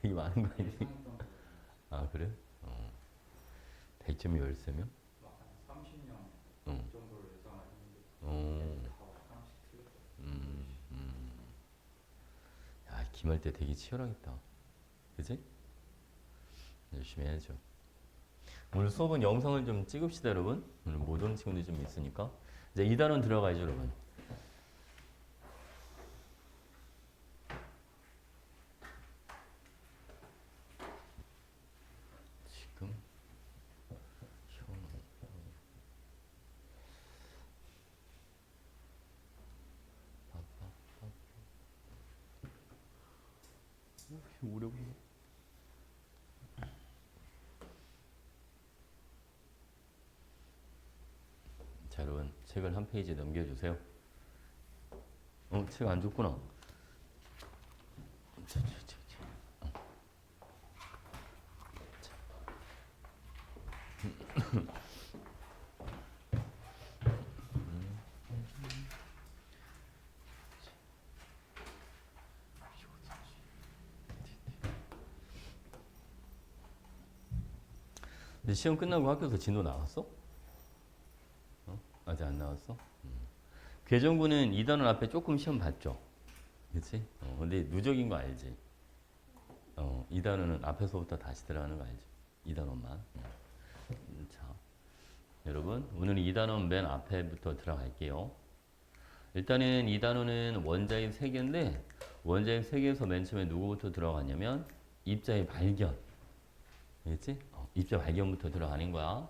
되게 많은 거 아니지? 상했던 거 아, 그래? 100점이 13명? 막한 30명 응. 정도를 예상을 했는데 어, 다 하나씩 틀렸어요. 야, 기말 때 되게 치열하겠다. 그지? 열심히 해야죠. 오늘 수업은 영상을 좀 찍읍시다, 여러분. 오늘 못 오는 친구들이 좀 있으니까. 이제 2단원 들어가야죠, 여러분. 지금 현우 오래 걸려. 자, 여러분 책을 한 페이지 넘겨주세요. 책 안 줬구나. 자, 자, 자, 자. 근데 시험 끝나고 학교에서 진도 나왔어? 아직 안 나왔어? 괴전구는 2단원 앞에 조금 시험 봤죠? 그치? 근데 누적인 거 알지? 2단원은 앞에서부터 다시 들어가는 거 알지? 2단원만. 자, 여러분, 오늘은 2단원 맨 앞에부터 들어갈게요. 일단은 2단원은 원자의 세계인데, 원자의 세계에서 맨 처음에 누구부터 들어가냐면, 입자의 발견. 알겠지? 입자 발견부터 들어가는 거야.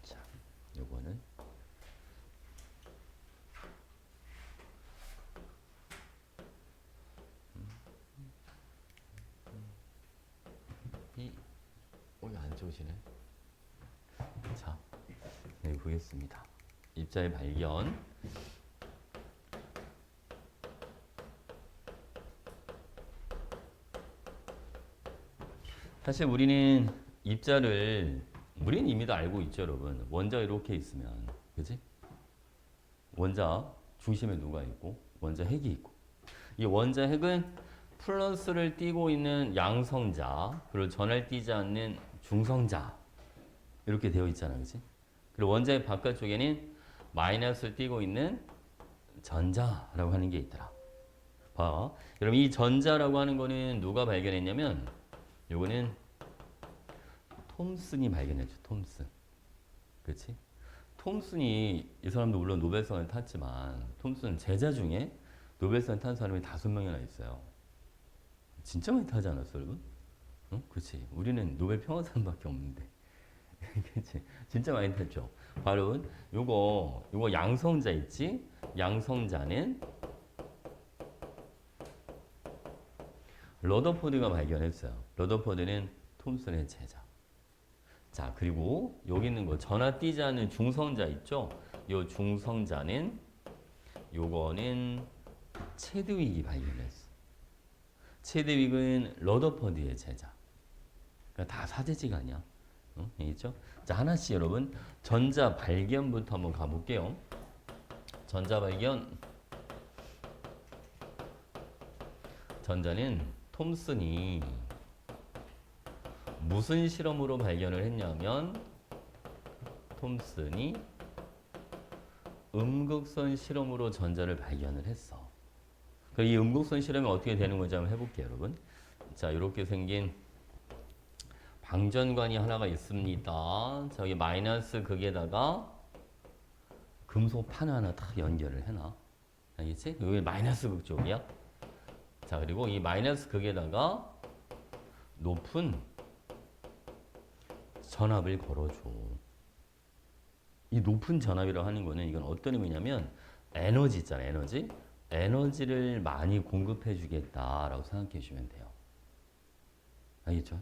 자, 요거는. 여기 안 좋으시네. 자, 여기 보겠습니다. 입자의 발견. 사실 우리는 우리는 이미 다 알고 있죠, 여러분. 원자 이렇게 있으면, 그지? 원자 중심에 누가 있고, 원자 핵이 있고. 이 원자 핵은 플러스를 띠고 있는 양성자, 그리고 전을 띠지 않는 중성자. 이렇게 되어 있잖아, 그지? 그리고 원자의 바깥쪽에는 마이너스를 띠고 있는 전자라고 하는 게 있더라. 봐. 그럼 이 전자라고 하는 거는 누가 발견했냐면, 요거는 톰슨이 발견했죠. 톰슨. 그렇지? 톰슨이 이 사람도 물론 노벨상을 탔지만 톰슨 제자 중에 노벨상 탄 사람이 5명이나 있어요. 진짜 많이 타지 않았어, 여러분? 응? 그렇지. 우리는 노벨 평화상밖에 없는데. 그렇지. 진짜 많이 탔죠. 바로 요거 양성자 있지? 양성자는 러더포드가 발견했어요. 러더포드는 톰슨의 제자. 자, 그리고 여기 있는 거 전화 띄지 않는 중성자 있죠? 요 중성자는 요거는 체드윅이 발견했어. 체드윅은 러더퍼드의 제자. 그러니까 다 사제지간이야. 응? 알겠죠? 자, 하나씩 여러분 전자 발견부터 한번 가볼게요. 전자 발견. 전자는 톰슨이 무슨 실험으로 발견을 했냐면 톰슨이 음극선 실험으로 전자를 발견을 했어. 이 음극선 실험이 어떻게 되는 건지 한번 해볼게요, 여러분. 자, 이렇게 생긴 방전관이 하나가 있습니다. 자, 여기 마이너스 극에다가 금속판 하나 딱 연결을 해놔. 알겠지? 여기 마이너스 극 쪽이야. 자, 그리고 이 마이너스 극에다가 높은 전압을 걸어줘. 이 높은 전압이라고 하는 거는 이건 어떤 의미냐면 에너지 있잖아, 에너지. 에너지를 많이 공급해 주겠다라고 생각해 주시면 돼요. 알겠죠?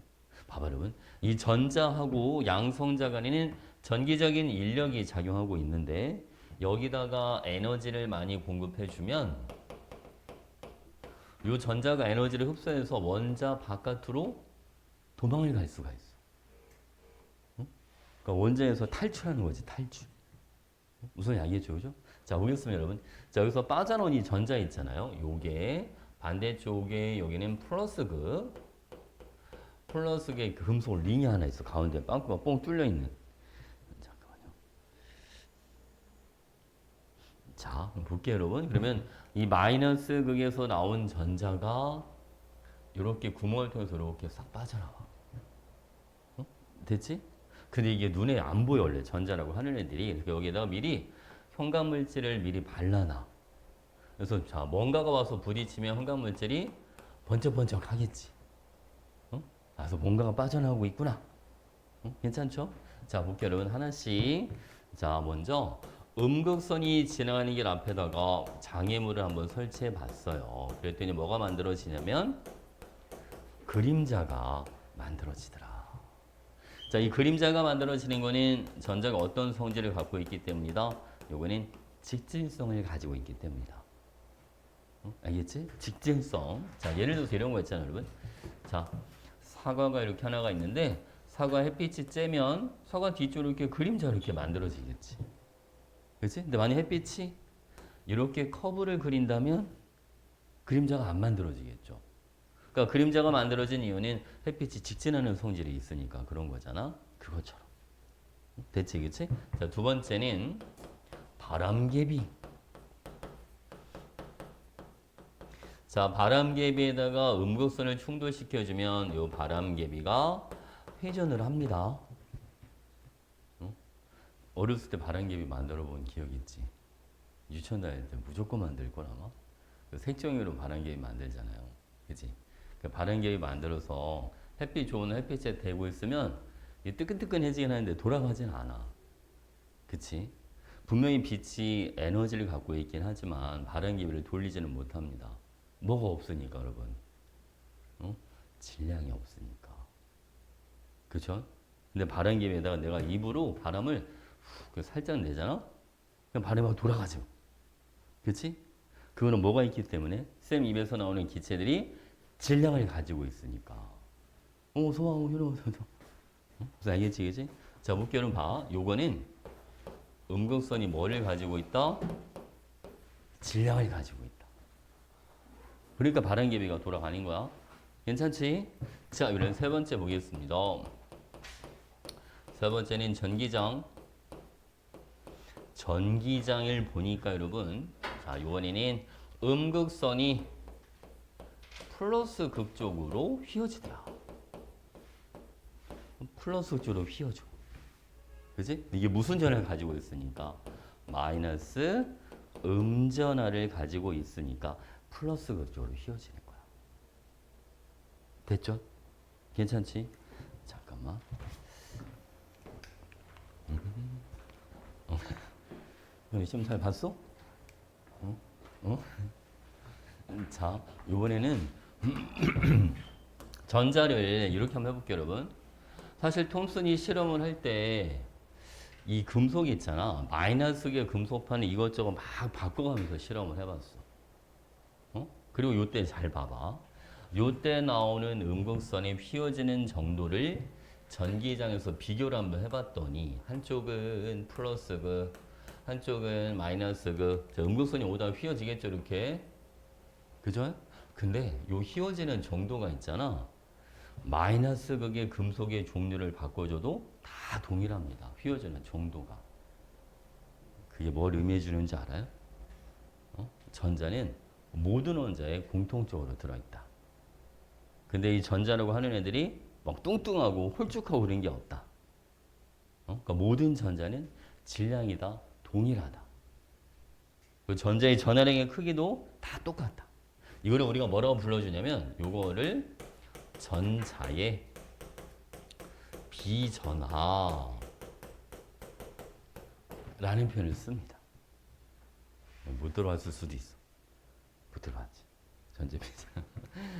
봐봐, 여러분. 이 전자하고 양성자 간에는 전기적인 인력이 작용하고 있는데 여기다가 에너지를 많이 공급해 주면 이 전자가 에너지를 흡수해서 원자 바깥으로 도망을 갈 수가 있어. 그러니까 원자에서 탈출하는 거지, 탈출. 무슨 이야기겠죠, 그죠? 자, 보겠습니다, 여러분. 자, 여기서 빠져나온 이 전자 있잖아요. 요게 반대쪽에 여기는 플러스극의 금속 링이 하나 있어. 가운데 빵꾸가 뻥 뚫려 있는. 잠깐만요. 자, 볼게요, 여러분. 그러면 이 마이너스 극에서 나온 전자가 이렇게 구멍을 통해서 이렇게 싹 빠져나와. 어? 됐지? 근데 이게 눈에 안 보여, 원래 전자라고 하는 애들이. 그래서 여기다가 미리 현관물질을 미리 발라놔. 그래서 자, 뭔가가 와서 부딪히면 현관물질이 번쩍번쩍 하겠지. 어? 그래서 뭔가가 빠져나오고 있구나. 어? 괜찮죠? 자, 볼게요, 여러분. 하나씩. 자, 먼저 음극선이 지나가는 길 앞에다가 장애물을 한번 설치해 봤어요. 그랬더니 뭐가 만들어지냐면 그림자가 만들어지더라. 자, 이 그림자가 만들어지는 거는 전자가 어떤 성질을 갖고 있기 때문이다. 요거는 직진성을 가지고 있기 때문이다. 어? 알겠지? 직진성. 자, 예를 들어서 이런 거 있잖아요, 여러분. 자, 사과가 이렇게 하나가 있는데 사과 햇빛이 쬐면 사과 뒤쪽으로 이렇게 그림자가 이렇게 만들어지겠지. 그렇지? 근데 만약 햇빛이 이렇게 커브를 그린다면 그림자가 안 만들어지겠죠. 그러니까 그림자가 만들어진 이유는 햇빛이 직진하는 성질이 있으니까 그런 거잖아. 그것처럼. 됐지, 그치? 자, 두 번째는 바람개비. 자, 바람개비에다가 음극선을 충돌시켜주면 이 바람개비가 회전을 합니다. 어렸을 때 바람개비 만들어 본 기억 있지? 유치원 다닐 때 무조건 만들 걸 아마? 색종이로 바람개비 만들잖아요. 그치? 그 바람개비 만들어서 햇빛 좋은 햇빛에 대고 있으면 뜨끈뜨끈해지긴 하는데 돌아가진 않아. 그치? 분명히 빛이 에너지를 갖고 있긴 하지만 바람개비를 돌리지는 못합니다. 뭐가 없으니까, 여러분. 어? 질량이 없으니까. 그쵸? 근데 바람개비에다가 내가 입으로 바람을 살짝 내잖아? 그럼 바람이 막 돌아가죠. 그치? 그거는 뭐가 있기 때문에? 쌤 입에서 나오는 기체들이 질량을 가지고 있으니까. 소화, 이런 거. 그래서 알겠지, 그치? 자, 목결은 봐. 요거는 음극선이 뭐를 가지고 있다? 질량을 가지고 있다. 그러니까 바람개비가 돌아가는 거야. 괜찮지? 자, 이런 세 번째 보겠습니다. 세 번째는 전기장. 전기장을 보니까 여러분, 자, 이번에는 음극선이 플러스 극 쪽으로 휘어지더라. 플러스 극 쪽으로 휘어져. 그지? 이게 무슨 전화를 가지고 있으니까 마이너스 음전화를 가지고 있으니까 플러스 극 쪽으로 휘어지는 거야. 됐죠? 괜찮지? 잠깐만. 시험 잘 봤어? 자, 이번에는 전자를 이렇게 한번 해볼게요, 여러분. 사실 톰슨이 실험을 할 때 이 금속이 있잖아. 마이너스의 금속판을 이것저것 막 바꿔가면서 실험을 해봤어. 그리고 요때 잘 봐봐. 요때 나오는 음극선이 휘어지는 정도를 전기장에서 비교를 한번 해봤더니 한쪽은 플러스극, 한쪽은 마이너스극. 음극선이 오다가 휘어지겠죠, 이렇게. 그죠? 근데 요 휘어지는 정도가 있잖아. 마이너스 극의 금속의 종류를 바꿔줘도 다 동일합니다. 휘어지는 정도가. 그게 뭘 의미해 주는지 알아요? 전자는 모든 원자에 공통적으로 들어있다. 근데 이 전자라고 하는 애들이 막 뚱뚱하고 홀쭉하고 그런 게 없다. 그러니까 모든 전자는 질량이 다 동일하다. 그 전자의 전하량의 크기도 다 똑같다. 이거를 우리가 뭐라고 불러주냐면 요거를 전자의 비전하라는 표현을 씁니다. 못 들어봤을 수도 있어. 못 들어봤지. 전자 비전하.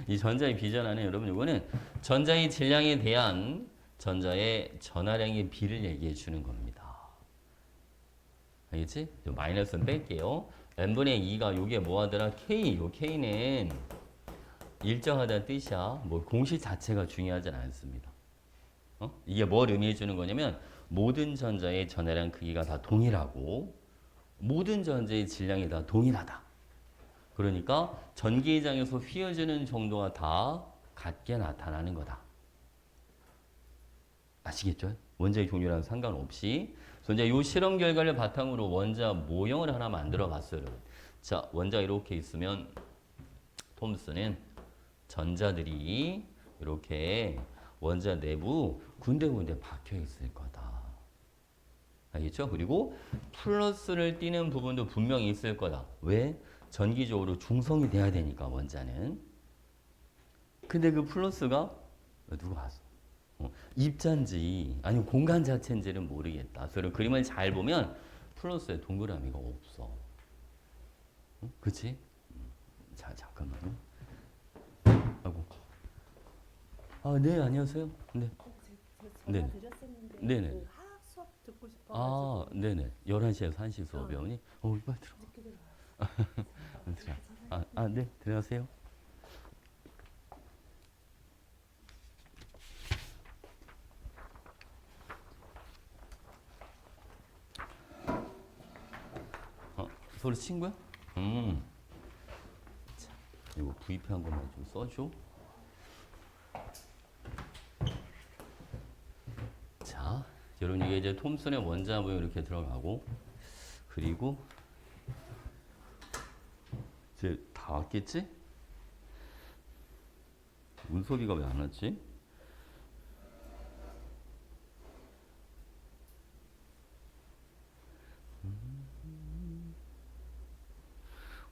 이 전자의 비전하는 여러분 이거는 전자의 질량에 대한 전자의 전하량의 비를 얘기해 주는 겁니다. 알겠지? 마이너스는 뺄게요. n분의 2가 요게 뭐하더라? K. 요 K는 일정하다는 뜻이야. 뭐 공식 자체가 중요하진 않습니다. 이게 뭘 의미해 주는 거냐면 모든 전자의 전하량 크기가 다 동일하고 모든 전자의 질량이 다 동일하다. 그러니까 전기장에서 휘어지는 정도가 다 같게 나타나는 거다. 아시겠죠? 원자의 종류랑 상관없이. 그래서 이제 이 실험 결과를 바탕으로 원자 모형을 하나 만들어 봤어요, 여러분. 자, 원자가 이렇게 있으면 톰슨은 전자들이 이렇게 원자 내부 군데군데 박혀 있을 거다. 알겠죠? 그리고 플러스를 띠는 부분도 분명히 있을 거다. 왜? 전기적으로 중성이 돼야 되니까 원자는. 근데 그 플러스가 누가 봤어? 입자인지 아니면 공간 자체인지는 모르겠다. 그래서 그림을 잘 보면 플러스에 동그라미가 없어. 그치? 자, 잠깐만요. 아이고. 아, 네, 안녕하세요. 네. 전화 네. 드렸었는데 네네. 그 화학 수업 듣고 아, 싶어가지고 네네. 11시에서 1시 수업이오니? 빨리 들어. 늦게 들어와요. 들어. 네. 들어가세요. 서로 친구야? 자, 이거 구입한 것만 좀 써줘. 자, 여러분 이게 이제 톰슨의 원자 모형 이렇게 들어가고, 그리고 이제 다 왔겠지? 문소리가 왜 안 왔지?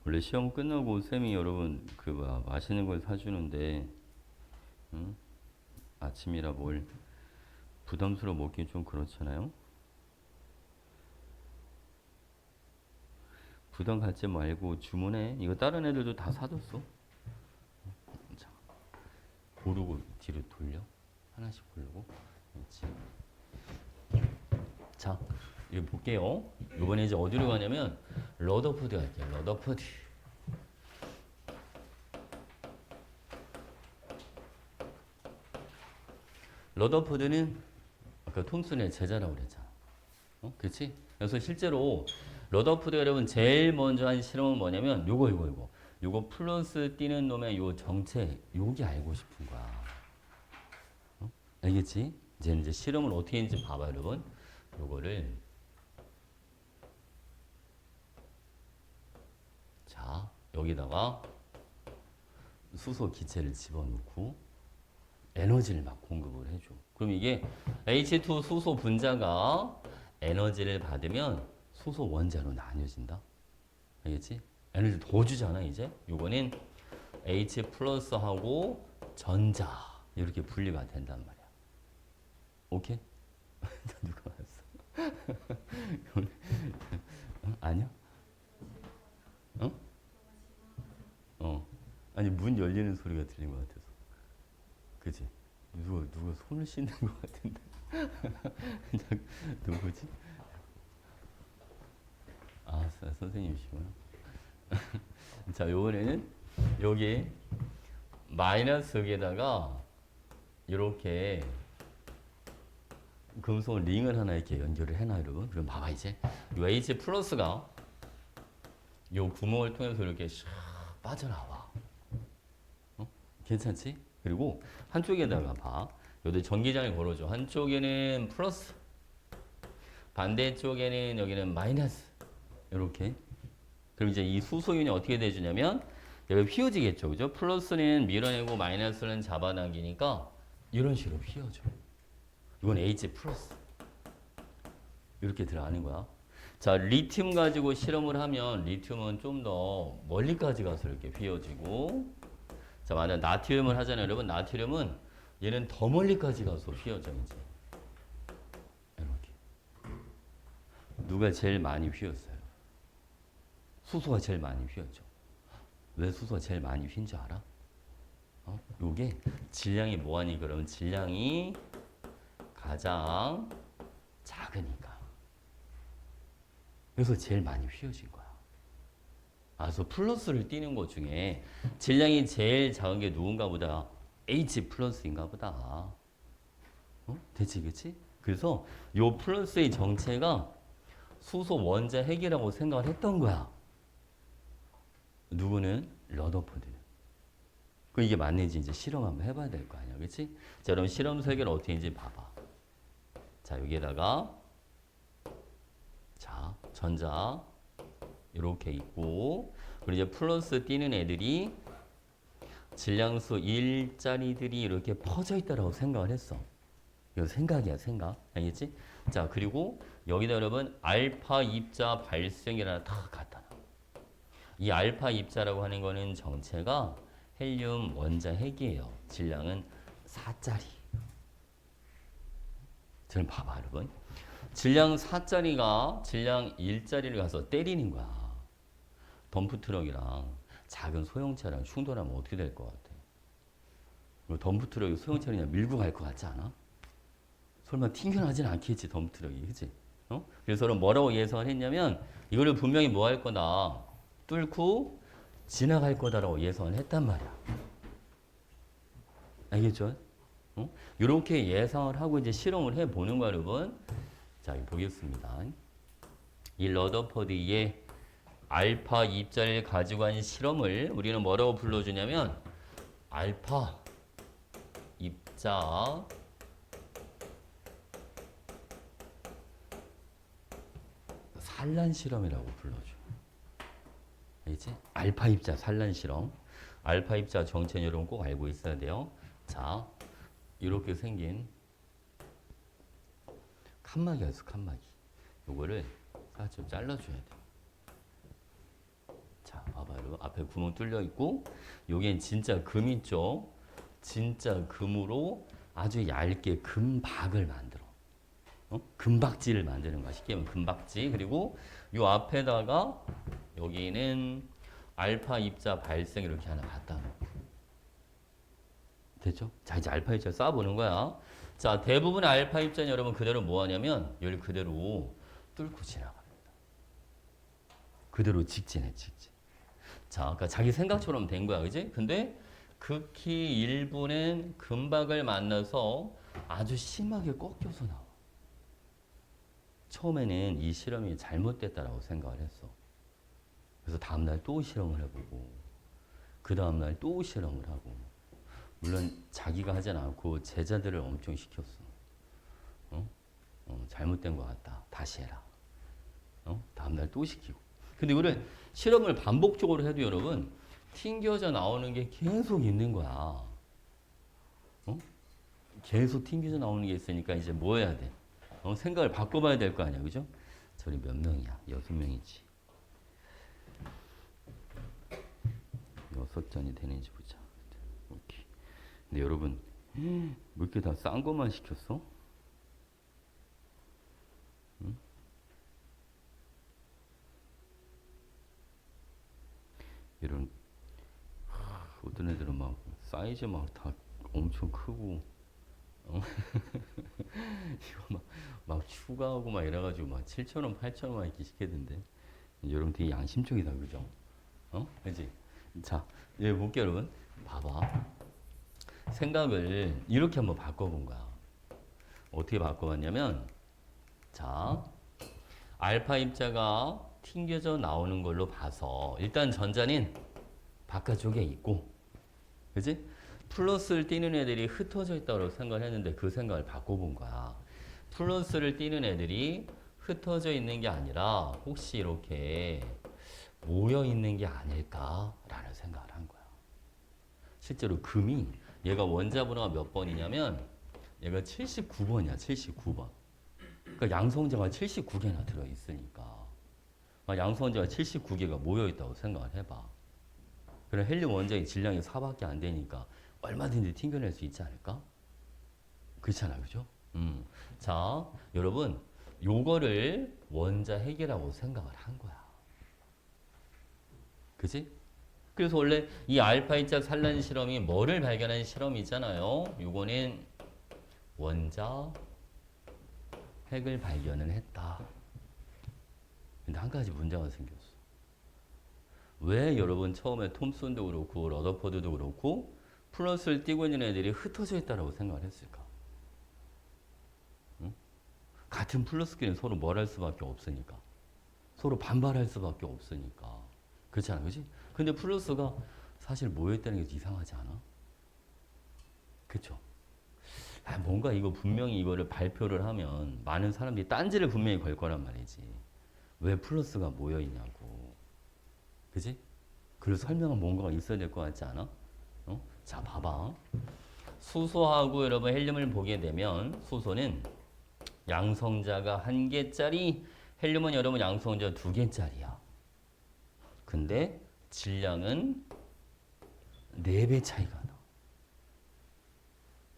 원래 시험 끝나고 쌤이 여러분 그 맛있는 걸 사주는데 아침이라 뭘 부담스러워 먹기 좀 그렇잖아요. 부담 갖지 말고 주문해. 이거 다른 애들도 다 사줬어. 자, 고르고 뒤로 돌려. 하나씩 고르고. 그렇지. 자, 이거 볼게요. 이번에 이제 어디로 가냐면 러더포드 갈게요. 러더포드. 러더포드는 아까 톰슨의 제자라고 그랬잖아. 그렇지? 그래서 실제로 러더포드 여러분 제일 먼저 한 실험은 뭐냐면 요거 플러스 띄는 놈의 요 정체 요게 알고 싶은 거야. 알겠지? 이제 실험을 어떻게 했는지 봐봐 여러분. 요거를 자 여기다가 수소 기체를 집어넣고 에너지를 막 공급을 해줘. 그럼 이게 H2 수소 분자가 에너지를 받으면 수소 원자로 나뉘어진다. 알겠지? 에너지 더 주잖아 이제. 요거는 H 플러스하고 전자 이렇게 분리가 된단 말이야. 오케이? 누가 왔어? 아니야? 아니 문 열리는 소리가 들린 것 같아서. 그치? 누가 손을 씻는 것 같은데. 누구지? 선생님이시구나. 자, 요번에는 여기 마이너스 여기에다가 이렇게 금속 링을 하나 이렇게 연결을 해놔 여러분. 그럼 봐봐 이제 요 H 플러스가 요 구멍을 통해서 이렇게 샥 빠져나와. 괜찮지? 그리고 한쪽에다가 봐. 여기 전기장을 걸어줘. 한쪽에는 플러스, 반대쪽에는 여기는 마이너스. 이렇게. 그럼 이제 이 수소윤이 어떻게 돼주냐면 여기 휘어지겠죠, 그죠? 플러스는 밀어내고 마이너스는 잡아당기니까 이런 식으로 휘어져. 이건 H 플러스. 이렇게 들어가는 거야. 자, 리튬 가지고 실험을 하면 리튬은 좀 더 멀리까지 가서 이렇게 휘어지고, 자, 만약 나트륨을 하잖아요, 여러분. 나트륨은 얘는 더 멀리까지 가서 휘어져 이제. 이렇게. 누가 제일 많이 휘었어요? 수소가 제일 많이 휘었죠. 왜 수소가 제일 많이 휜 줄 알아? 요게 질량이 뭐하니? 그러면 질량이 가장 작으니까. 그래서 제일 많이 휘어진 거야. 그래서 플러스를 띄는 것 중에 질량이 제일 작은 게 누군가 보다 H 플러스인가 보다. 대체 그치? 그래서 요 플러스의 정체가 수소 원자 핵이라고 생각을 했던 거야. 누구는 러더포드. 그 이게 맞는지 이제 실험 한번 해봐야 될 거 아니야, 그렇지? 자, 그럼 실험 설계는 어떻게 인지 봐봐. 자, 여기에다가 자, 전자 이렇게 있고, 그리고 이제 플러스 띄는 애들이 질량수 1짜리들이 이렇게 퍼져 있다라고 생각을 했어. 이거 생각이야, 생각. 알겠지? 자, 그리고 여기다 여러분 알파 입자 발생이라는 다 갖다 놔. 이 알파 입자라고 하는 거는 정체가 헬륨 원자 핵이에요. 질량은 4짜리. 지금 봐봐, 여러분. 질량 4짜리가 질량 1짜리를 가서 때리는 거야. 덤프트럭이랑 작은 소형차랑 충돌하면 어떻게 될 것 같아? 그리고 덤프트럭이 소형차를 그냥 밀고 갈 것 같지 않아? 설마 튕겨나진 않겠지, 덤프트럭이. 그치? 어? 그래서 그럼 뭐라고 예상을 했냐면, 이거를 분명히 뭐 할 거다? 뚫고 지나갈 거다라고 예상을 했단 말이야. 알겠죠? 어? 이렇게 예상을 하고 이제 실험을 해보는 거야, 여러분. 자, 여기 보겠습니다. 이 러더퍼드의 알파 입자를 가지고 한 실험을 우리는 뭐라고 불러주냐면, 알파 입자 산란 실험이라고 불러줘. 알겠지? 알파 입자 산란 실험. 알파 입자 정체는 여러분 꼭 알고 있어야 돼요. 자, 이렇게 생긴 칸막이가 있어, 칸막이. 요거를 살짝 좀 잘라줘야 돼. 자, 봐봐, 여러분. 앞에 구멍 뚫려 있고, 요겐 진짜 금 있죠? 진짜 금으로 아주 얇게 금박을 만들어. 어? 금박지를 만드는 거야. 쉽게 말하면 금박지. 그리고 요 앞에다가 여기는 알파 입자 발생 이렇게 하나 갖다 놓고. 됐죠? 자, 이제 알파 입자 쏴보는 거야. 자, 대부분의 알파 입자는 여러분 그대로 뭐 하냐면 여기 그대로 뚫고 지나갑니다. 그대로 직진해, 직진. 자, 아까 자기 생각처럼 된 거야, 그지? 근데 극히 일부는 금박을 만나서 아주 심하게 꺾여서 나와. 처음에는 이 실험이 잘못됐다라고 생각을 했어. 그래서 다음날 또 실험을 해보고, 그 다음날 또 실험을 하고, 물론 자기가 하진 않고 제자들을 엄청 시켰어. 잘못된 것 같다. 다시 해라. 다음날 또 시키고. 근데 이거를 실험을 반복적으로 해도 여러분, 튕겨져 나오는 게 계속 있는 거야. 계속 튕겨져 나오는 게 있으니까 이제 뭐 해야 돼? 생각을 바꿔봐야 될 거 아니야, 그죠? 저리 몇 명이야? 6명이지. 6잔이 되는지 보자. 오케이. 근데 여러분, 왜 이렇게 다 싼 것만 시켰어? 응? 이런, 어떤 애들은 막 사이즈 막 다 엄청 크고, 이거 막 추가하고 막 이래가지고 막 7,000원, 8,000원 이렇게 시켰는데, 여러분 되게 양심적이다, 그죠? 그지? 자, 여기 볼게요, 여러분. 봐봐. 생각을 이렇게 한번 바꿔본 거야. 어떻게 바꿔봤냐면, 자, 알파 입자가 튕겨져 나오는 걸로 봐서, 일단 전자는 바깥쪽에 있고, 그지? 플러스를 띄는 애들이 흩어져 있다고 생각을 했는데 그 생각을 바꿔본 거야. 플러스를 띄는 애들이 흩어져 있는 게 아니라 혹시 이렇게 모여 있는 게 아닐까라는 생각을 한 거야. 실제로 금이 얘가 원자 번호가 몇 번이냐면 얘가 79번이야. 79번. 그러니까 양성자가 79개나 들어있으니까 양성자가 79개가 모여있다고 생각을 해봐. 그럼 헬륨 원자의 질량이 4밖에 안 되니까 얼마든지 튕겨낼 수 있지 않을까? 그렇잖아, 그죠? 자, 여러분, 요거를 원자 핵이라고 생각을 한 거야. 그지? 그래서 원래 이 알파 입자 산란 실험이 뭐를 발견한 실험이잖아요. 요거는 원자 핵을 발견을 했다. 근데 한 가지 문제가 생겼어. 왜 여러분 처음에 톰슨도 그렇고 러더퍼드도 그렇고 플러스를 띄고 있는 애들이 흩어져 있다고 생각을 했을까? 응? 같은 플러스끼리는 서로 뭘 할 수밖에 없으니까. 서로 반발할 수밖에 없으니까. 그렇잖아, 그지? 근데 플러스가 사실 모여있다는 게 이상하지 않아? 그쵸? 아, 뭔가 이거 분명히 이거를 발표를 하면 많은 사람들이 딴지를 분명히 걸 거란 말이지. 왜 플러스가 모여있냐고. 그지? 그래서 설명은 뭔가가 있어야 될 것 같지 않아? 어? 자, 봐봐. 수소하고 여러분 헬륨을 보게 되면 수소는 양성자가 1개짜리, 헬륨은 여러분 양성자 2개짜리야. 근데 질량은 4배 차이가 나.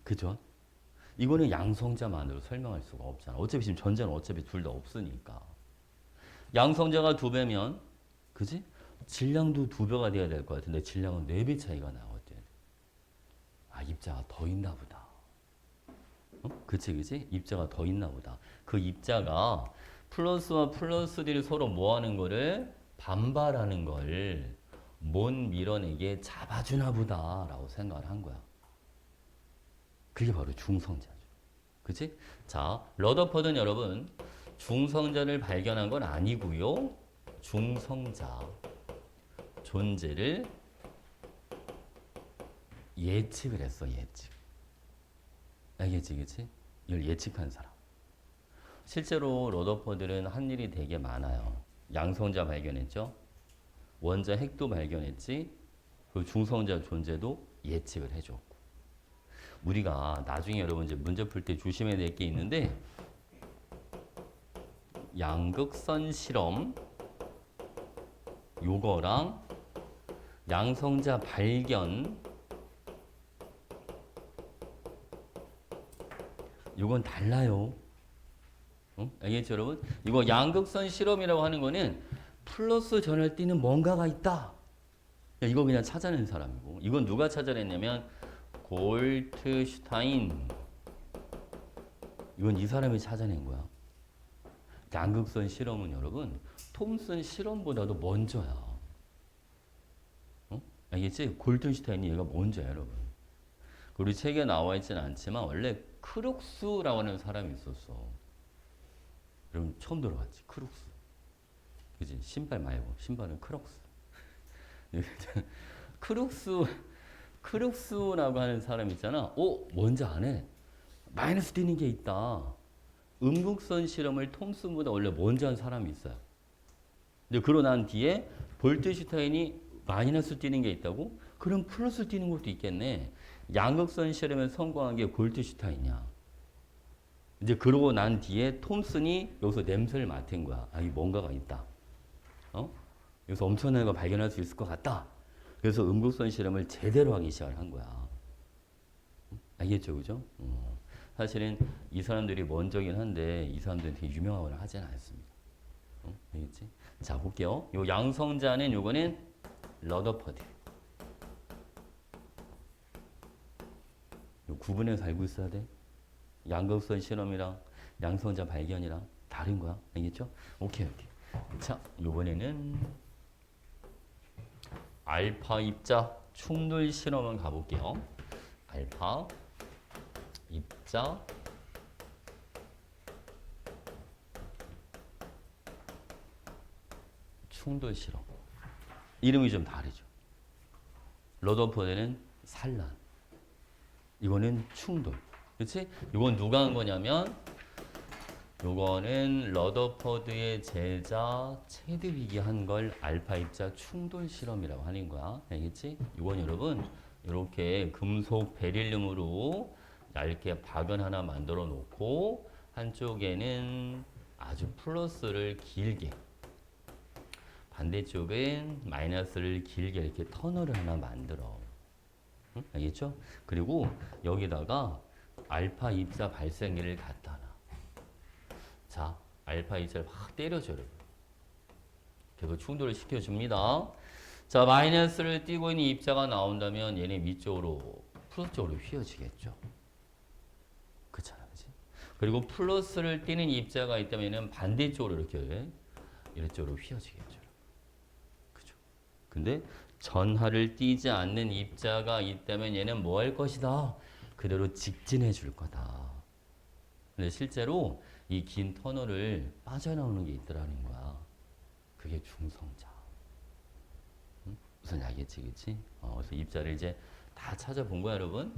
그죠? 이거는 양성자만으로 설명할 수가 없잖아. 어차피 지금 전자는 어차피 둘 다 없으니까. 양성자가 2배면, 그지? 질량도 2배가 돼야 될 것 같은데 질량은 4배 차이가 나거든. 아, 입자가 더 있나 보다. 어? 그치, 그치? 입자가 더 있나 보다. 그 입자가 플러스와 플러스들이 서로 뭐 하는 거를 반발하는 걸 못 밀어내게 잡아주나 보다 라고 생각을 한 거야. 그게 바로 중성자죠. 그치? 자, 러더퍼드는 여러분 중성자를 발견한 건 아니고요. 중성자 존재를 예측을 했어, 예측. 알겠지, 그치? 이걸 예측한 사람. 실제로 러더퍼드는 한 일이 되게 많아요. 양성자 발견했죠? 원자 핵도 발견했지? 그 중성자 존재도 예측을 해줬고. 우리가 나중에 여러분 이제 문제 풀 때 조심해야 될 게 있는데, 양극선 실험, 요거랑 양성자 발견, 요건 달라요. 어? 알겠죠, 여러분? 이거 양극선 실험이라고 하는 거는 플러스 전을 띠는 뭔가가 있다. 이거 그냥 찾아낸 사람이고, 이건 누가 찾아냈냐면 골트슈타인. 이건 이 사람이 찾아낸 거야. 양극선 실험은 여러분 톰슨 실험보다도 먼저야. 어? 알겠지? 골트슈타인이 얘가 먼저야, 여러분. 우리 책에 나와 있지는 않지만 원래 크룩스라고 하는 사람이 있었어. 여러분 처음 들어봤지? 크룩스. 그지? 신발 말고 신발은 크록스. 크룩스라고 하는 사람 있잖아. 뭔지 아네? 마이너스 뛰는 게 있다. 음극선 실험을 톰슨보다 원래 먼저 한 사람이 있어요. 근데 그러고 난 뒤에 볼트슈타인이 마이너스 뛰는 게 있다고? 그럼 플러스 뛰는 것도 있겠네. 양극선 실험에 성공한 게 볼트슈타인이야. 이제 그러고 난 뒤에 톰슨이 여기서 냄새를 맡은 거야. 아, 이 뭔가가 있다. 어? 여기서 엄청난 거 발견할 수 있을 것 같다. 그래서 음극선 실험을 제대로 하기 시작을 한 거야. 알겠죠, 그죠? 사실은 이 사람들이 먼저긴 한데 이 사람들은 되게 유명하거나 하지는 않습니다. 알겠지? 자, 볼게요. 요 양성자는 요거는 러더퍼드. 요 구분해서 알고 있어야 돼. 양극선 실험이랑 양성자 발견이랑 다른 거야. 알겠죠? 오케이. 자, 요번에는 알파 입자 충돌 실험을 가볼게요. 알파 입자 충돌 실험. 이름이 좀 다르죠. 러더퍼드는 산란. 이거는 충돌. 그렇지? 이건 누가 한 거냐면 요거는 러더퍼드의 제자 체드윅이 한 걸 알파 입자 충돌 실험이라고 하는 거야. 알겠지? 이건 여러분 이렇게 금속 베릴륨으로 얇게 박은 하나 만들어 놓고 한쪽에는 아주 플러스를 길게, 반대쪽은 마이너스를 길게 이렇게 터널을 하나 만들어. 응? 알겠죠? 그리고 여기다가 알파 입자 발생기를 갖다 놔. 자, 알파 입자를 확 때려줘요. 계속 충돌을 시켜줍니다. 자, 마이너스를 띄고 있는 입자가 나온다면 얘네 위쪽으로, 플러스 쪽으로 휘어지겠죠. 그렇잖아, 그치? 그리고 플러스를 띄는 입자가 있다면 얘는 반대쪽으로 이렇게, 이쪽으로 휘어지겠죠. 그죠? 근데 전하를 띄지 않는 입자가 있다면 얘는 뭐 할 것이다? 그대로 직진해 줄 거다. 근데 실제로 이 긴 터널을 빠져나오는 게 있더라는 거야. 그게 중성자. 응? 무슨 알겠지, 그치? 그래서 입자를 이제 다 찾아본 거야, 여러분.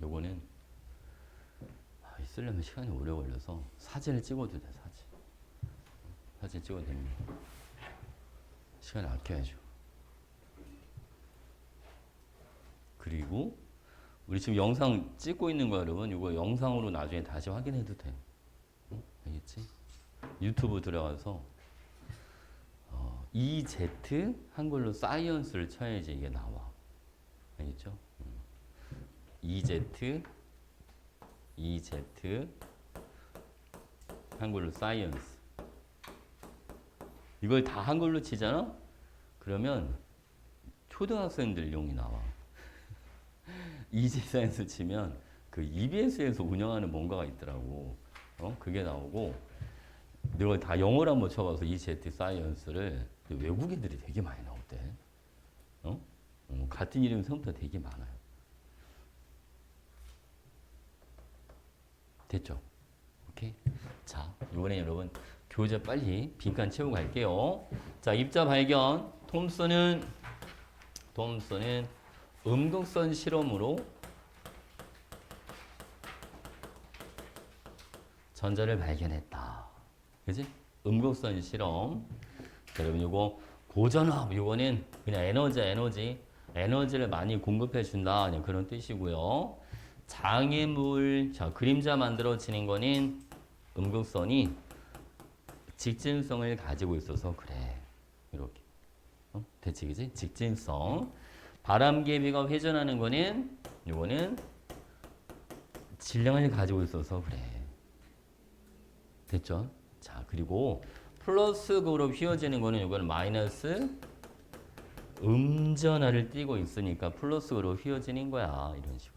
요거는 쓰려면 시간이 오래 걸려서 사진을 찍어도 돼, 사진 찍어도 됩니다. 시간을 아껴야죠. 그리고 우리 지금 영상 찍고 있는 거 여러분, 이거 영상으로 나중에 다시 확인해도 돼. 응? 알겠지? 유튜브 들어가서 EZ 한글로 사이언스를 쳐야지 이게 나와. 알겠죠? EZ 한글로 사이언스. 이걸 다 한글로 치잖아? 그러면 초등학생들용이 나와. EZ 사이언스 치면 그 EBS에서 운영하는 뭔가가 있더라고. 그게 나오고 이걸 다 영어로 한번 쳐봐서 EZ 사이언스를 외국인들이 되게 많이 나올 때. 같은 이름 처음부터 되게 많아요. 됐죠? 오케이. 자, 이번에 여러분 교재 빨리 빈칸 채우고 갈게요. 자, 입자 발견. 톰슨은 음극선 실험으로 전자를 발견했다. 그지? 음극선 실험. 자, 여러분 요거 고전압 요거는 그냥 에너지를 많이 공급해 준다. 그냥 그런 뜻이고요. 장애물, 자, 그림자 만들어지는 거는 음극선이 직진성을 가지고 있어서 그래. 이렇게. 대체 그지? 직진성. 바람개비가 회전하는 거는 요거는 질량을 가지고 있어서 그래. 됐죠? 자, 그리고 플러스 극으로 휘어지는 거는 요거는 마이너스 음전하를 띄고 있으니까 플러스 극으로 휘어지는 거야. 이런 식으로.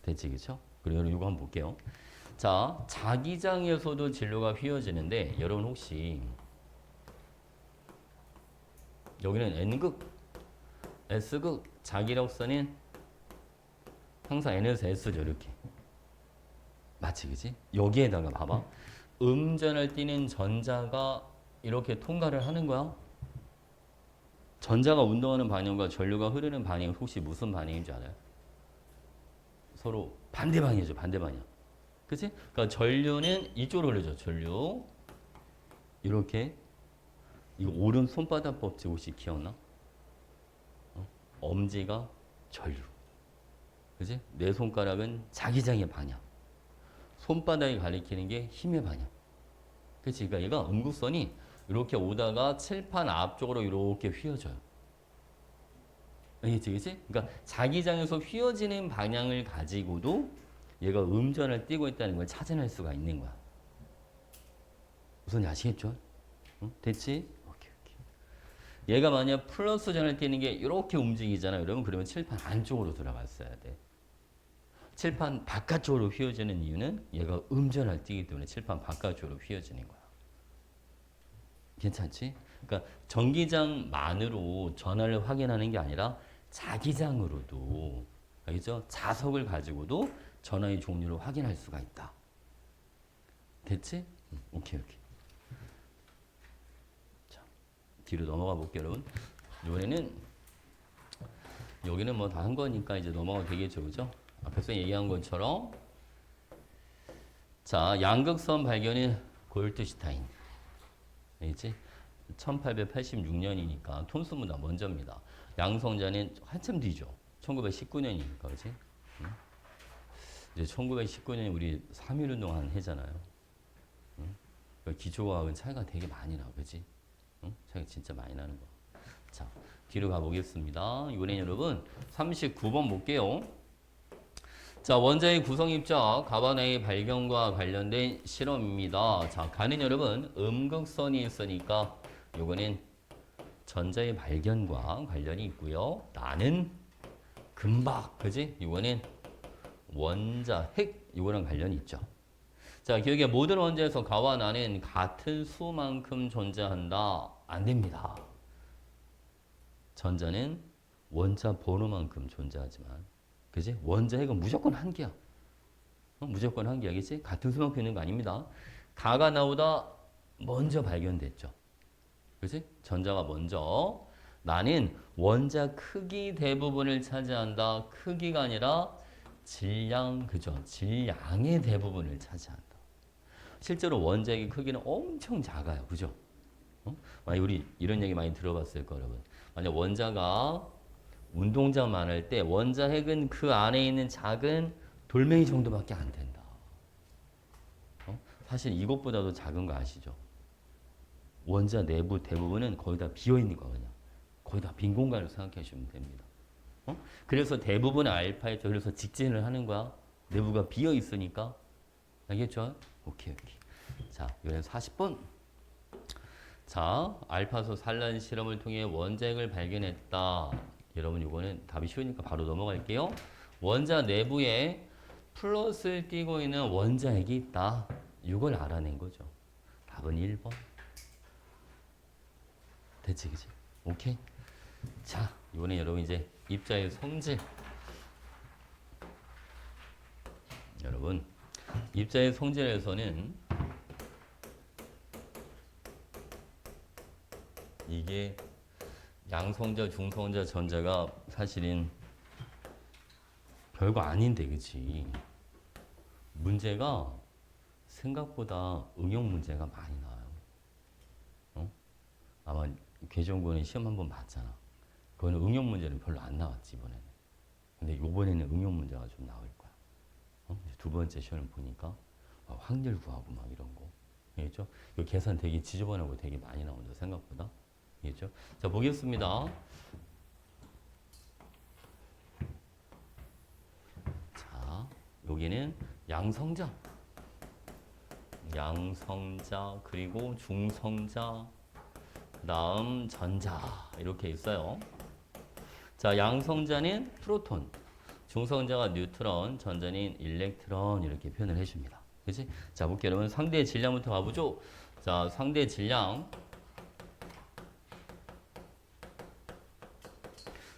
됐지, 그쵸? 그리고 이거 한번 볼게요. 자, 자기장에서도 진로가 휘어지는데, 여러분 혹시, 여기는 N극, S극, 자기력선은 항상 N에서 S죠, 이렇게. 맞지, 그치? 여기에다가 봐봐. 음전을 띄는 전자가 이렇게 통과를 하는 거야. 전자가 운동하는 방향과 전류가 흐르는 방향은 혹시 무슨 방향인 줄 알아요? 서로 반대 방향이죠. 반대 방향. 그치? 그러니까 전류는 이쪽으로 흘러죠. 전류. 이렇게. 이거 오른 손바닥 법칙 혹시 기억나? 엄지가 전류. 그치? 내 손가락은 자기장의 방향. 손바닥이 가리키는 게 힘의 방향. 그치? 그러니까 얘가 음극선이 이렇게 오다가 칠판 앞쪽으로 이렇게 휘어져요. 알겠지, 그치? 그러니까 자기장에서 휘어지는 방향을 가지고도 얘가 음전을 띄고 있다는 걸 찾아낼 수가 있는 거야. 우선 아시겠죠? 됐지? 오케이. 얘가 만약 플러스 전을 띄는 게 이렇게 움직이잖아. 여러분 그러면 칠판 안쪽으로 들어갔어야 돼. 칠판 바깥쪽으로 휘어지는 이유는 얘가 음전을 띄기 때문에 칠판 바깥쪽으로 휘어지는 거야. 괜찮지? 그러니까 전기장만으로 전하를 확인하는 게 아니라 자기장으로도, 알겠죠? 자석을 가지고도 전하의 종류를 확인할 수가 있다. 됐지? 오케이. 자, 뒤로 넘어가 볼게요, 여러분. 이번에는 여기는 뭐 다 한 거니까 이제 넘어가도 되겠죠, 그죠? 앞에서 얘기한 것처럼 자, 양극선 발견은 골드슈타인. 알겠지? 1886년이니까 톰슨보다 먼저입니다. 양성자는 한참 뒤죠. 1919년이니까, 그렇지? 응? 이제 1919년에 우리 3.1운동 한 해잖아요. 응? 그러니까 기초과학은 차이가 되게 많이 나, 그렇지? 응? 차이가 진짜 많이 나는 거. 자, 뒤로 가보겠습니다. 이번엔 여러분 39번 볼게요. 자, 원자의 구성 입자 가바나의 발견과 관련된 실험입니다. 자, 가는 여러분 음극선이 있으니까 요거는 전자의 발견과 관련이 있고요. 나는 금박, 그지? 이거는 원자, 핵, 이거랑 관련이 있죠. 자, 기억에 모든 원자에서 가와 나는 같은 수만큼 존재한다. 안 됩니다. 전자는 원자 번호만큼 존재하지만, 그지? 원자 핵은 무조건 한 개야. 무조건 한 개야, 그지? 같은 수만큼 있는 거 아닙니다. 가가 나오다 먼저 발견됐죠. 그지? 전자가 먼저. 나는 원자 크기 대부분을 차지한다. 크기가 아니라 질량, 그죠? 질량의 대부분을 차지한다. 실제로 원자의 크기는 엄청 작아요. 그죠? 만약 우리 이런 얘기 많이 들어봤을 거예요, 여러분. 만약 원자가 운동장만 할 때 원자 핵은 그 안에 있는 작은 돌멩이 정도밖에 안 된다. 사실 이것보다도 작은 거 아시죠? 원자 내부 대부분은 거의 다 비어 있는 거거든요. 거의 다 빈 공간으로 생각해 주시면 됩니다. 그래서 대부분의 알파에 그래서 직진을 하는 거야. 내부가 비어 있으니까. 알겠죠? 오케이. 자, 이번엔 40번. 자, 알파소 산란 실험을 통해 원자핵을 발견했다. 여러분 이거는 답이 쉬우니까 바로 넘어갈게요. 원자 내부에 플러스를 띄고 있는 원자핵이 있다. 이걸 알아낸 거죠. 답은 1번. 됐지, 그치? 오케이. 자, 이번에 여러분 이제 입자의 성질. 여러분, 입자의 성질에서는 이게 양성자, 중성자, 전자가 사실은 별거 아닌데, 그치? 문제가 생각보다 응용 문제가 많이 나와요. 아마 계정고는 시험 한번 봤잖아. 그거는 응용 문제는 별로 안 나왔지, 이번에는. 근데 이번에는 응용 문제가 좀 나올 거야. 이제 두 번째 시험을 보니까 확률 구하고 막 이런 거. 알겠죠? 이 계산 되게 지저분하고 되게 많이 나온다, 생각보다. 알겠죠? 자, 보겠습니다. 자, 여기는 양성자. 양성자, 그리고 중성자, 그 다음 전자. 이렇게 있어요. 자, 양성자는 프로톤, 중성자가 뉴트론, 전자는 일렉트론. 이렇게 표현을 해줍니다. 그치? 자, 볼게요. 여러분, 상대 질량부터 가보죠. 자, 상대 질량.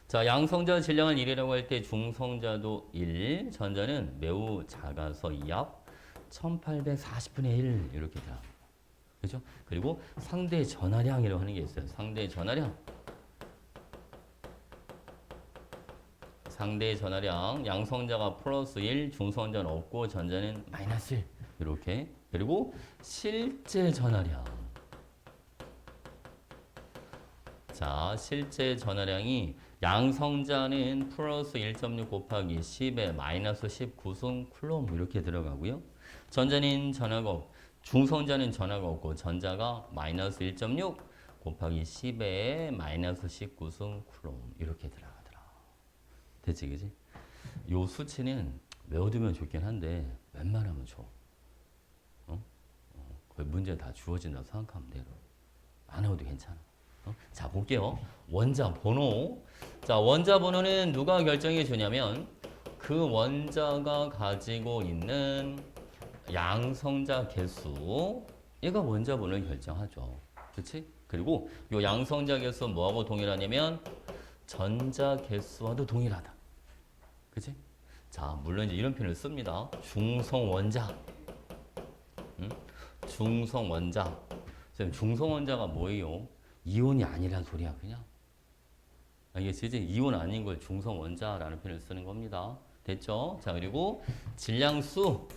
자, 양성자 질량은 1이라고 할 때 중성자도 1, 전자는 매우 작아서 2합 1840분의 1 이렇게 돼요. 그죠? 그리고 상대 전하량이라고 하는 게 있어요. 상대 전하량. 상대 전하량. 양성자가 플러스 1, 중성자는 없고 전자는 마이너스 1. 이렇게. 그리고 실제 전하량. 자, 실제 전하량이 양성자는 플러스 1.6 곱하기 10에 마이너스 19승 쿨롬 이렇게 들어가고요. 전자는 전하가 없고, 중성자는 전하가 없고 전자가 마이너스 1.6 곱하기 10에 마이너스 19승 쿨롬 이렇게 들어가더라. 됐지, 그지? 요 수치는 외워두면 좋긴 한데 웬만하면 줘. 거의 문제 다 주어진다고 생각하면 돼요. 안 외워도 괜찮아. 자, 볼게요. 원자 번호. 자, 원자 번호는 누가 결정해 주냐면 그 원자가 가지고 있는 양성자 개수, 얘가 원자 번호를 결정하죠. 그렇지? 그리고 이 양성자 개수 뭐하고 동일하냐면 전자 개수와도 동일하다. 그렇지? 자, 물론 이제 이런 표현을 씁니다. 중성 원자. 중성 원자. 중성 원자가 뭐예요? 이온이 아니란 소리야, 그냥. 이게 진짜 이온 아닌 걸 중성 원자라는 표현을 쓰는 겁니다. 됐죠? 자, 그리고 질량수.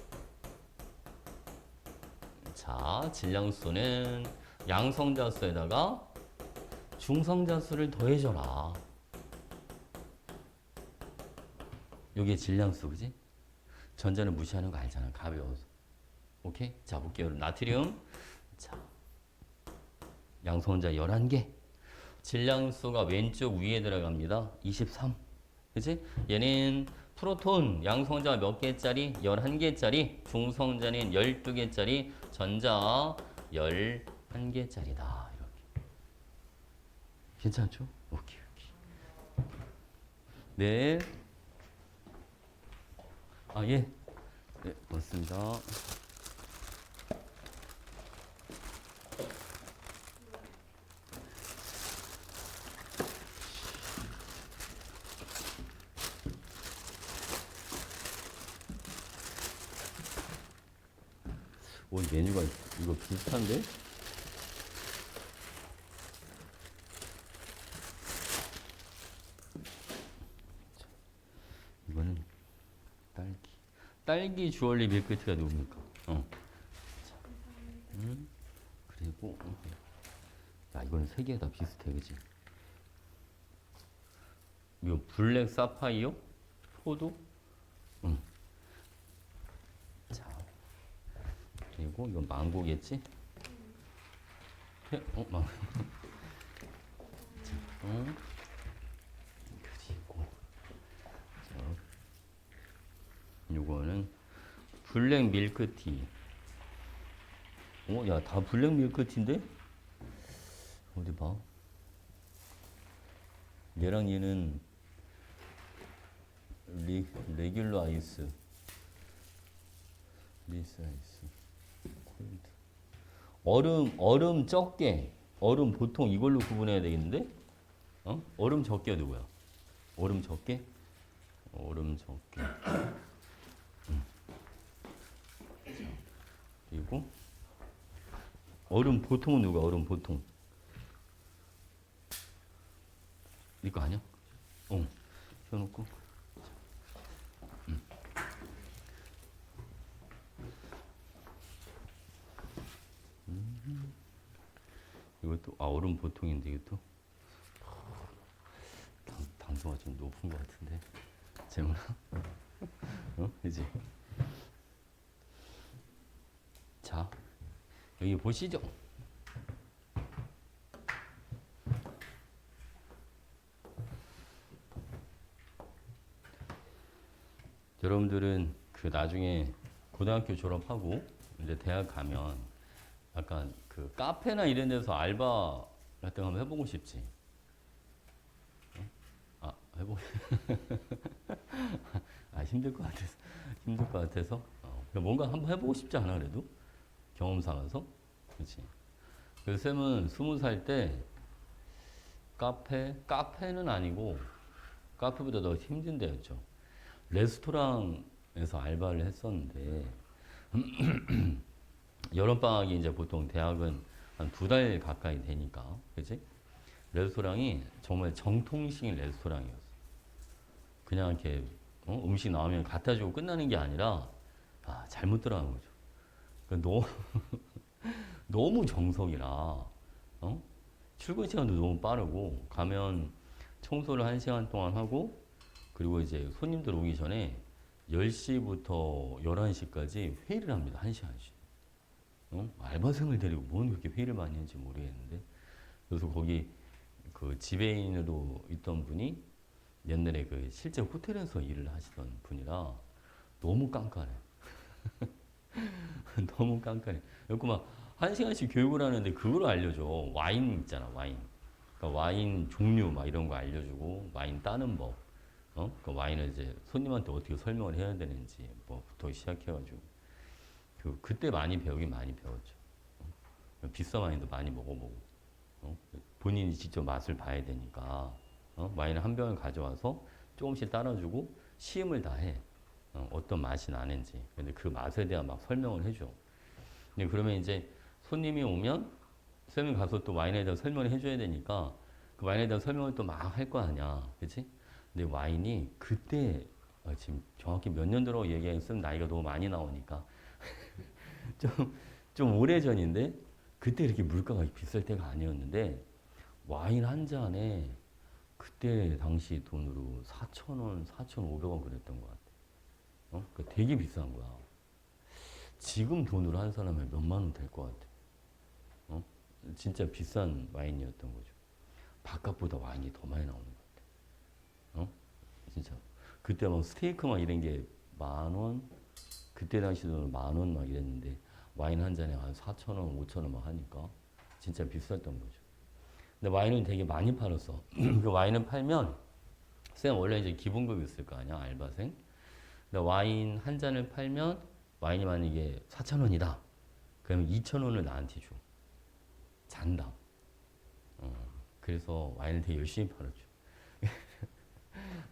자, 질량수는 양성자 수에다가 중성자 수를 더해줘라. 요게 질량수, 그지? 전자는 무시하는 거 알잖아, 가벼워서. 오케이? 자, 볼게요. 나트륨. 자, 양성자 11개. 질량수가 왼쪽 위에 들어갑니다. 23. 그치? 얘는 프로톤, 양성자 몇 개짜리? 11개짜리. 중성자는 12개짜리. 전자 11개짜리다. 이렇게. 괜찮죠? 오케이. 네. 아, 예. 네, 맞습니다. 오늘 메뉴가 이거 비슷한데? 딸기. 딸기 주얼리 밀크티가 누굽니까? 자, 그리고 야 이거는 세 개 다 비슷해, 그지? 이거 블랙 사파이어, 포도. 자, 그리고 이건 망고겠지? 망고. 자, 그리고 자, 요거는 블랙 밀크티. 야, 다 블랙 밀크티인데? 어디 봐. 얘랑 얘는 레귤러 아이스. 리스 아이스. 콜드. 얼음 적게. 얼음 보통 이걸로 구분해야 되겠는데? 얼음 적게 누구야? 얼음 적게? 얼음 적게. 그리고 얼음 보통은 누가? 얼음 보통. 이거 아니야? 펴놓고. 이것도 얼음 보통인데 이것도 당도가 좀 높은 것 같은데 재문아, 그지? 자 여기 보시죠. 여러분들은 그 나중에 고등학교 졸업하고 이제 대학 가면 약간 그 카페나 이런 데서 알바 같은 거 한번 해보고 싶지? 해보고 힘들 것 같아서 뭔가 한번 해보고 싶지 않아 그래도? 경험 삼아서? 그렇지. 그래서 쌤은 20살 때 카페는 아니고 카페보다 더 힘든 데였죠. 레스토랑에서 알바를 했었는데 여름방학이 이제 보통 대학은 한 2달 가까이 되니까, 그치? 레스토랑이 정말 정통식인 레스토랑이었어. 그냥 이렇게 음식 나오면 갖다 주고 끝나는 게 아니라 잘못 들어간 거죠. 그러니까 너무 정석이라 출근 시간도 너무 빠르고 가면 청소를 1시간 동안 하고 그리고 이제 손님들 오기 전에 10시부터 11시까지 회의를 합니다. 1시간씩. 알바생을 데리고 뭔 그렇게 회의를 많이 했는지 모르겠는데 그래서 거기 그 지배인으로 있던 분이 옛날에 그 실제 호텔에서 일을 하시던 분이라 너무 깐깐해. 너무 깐깐해. 그래서 막 1시간씩 교육을 하는데 그걸 알려줘. 와인 있잖아, 와인. 그러니까 와인 종류 막 이런 거 알려주고 와인 따는 법. 그 와인을 이제 손님한테 어떻게 설명을 해야 되는지 뭐부터 시작해가지고 그때 많이 배우긴 많이 배웠죠. 비싼 와인도 많이 먹어보고 본인이 직접 맛을 봐야 되니까 와인을 한 병을 가져와서 조금씩 따라주고 시음을 다 해. 어떤 맛이 나는지. 근데 그 맛에 대한 막 설명을 해줘. 근데 그러면 이제 손님이 오면 쌤이 가서 또 와인에 대한 설명을 해줘야 되니까 그 와인에 대한 설명을 또 막 할 거 아니야. 그치? 근데 와인이 그때 지금 정확히 몇 년도로 얘기했으면 나이가 너무 많이 나오니까 좀 오래전인데 그때 이렇게 물가가 비쌀 때가 아니었는데 와인 한 잔에 그때 당시 돈으로 4,000원, 4,500원 그랬던 것 같아. 그러니까 되게 비싼 거야. 지금 돈으로 한 사람에 몇만 원 될 것 같아. 진짜 비싼 와인이었던 거죠. 바깥보다 와인이 더 많이 나오는 것 같아. 진짜. 그때 막 스테이크 막 이런 게 10,000원, 그때 당시 돈으로 10,000원 막 이랬는데 와인 한 잔에 한 4,000원, 5,000원 막 하니까 진짜 비쌌던 거죠. 근데 와인은 되게 많이 팔았어. 그 와인을 팔면 쌤 원래 이제 기본급이 있을 거 아니야, 알바생. 근데 와인 한 잔을 팔면 와인이 만약에 4,000원이다. 그러면 2,000원을 나한테 줘. 잔다. 그래서 와인을 되게 열심히 팔았죠.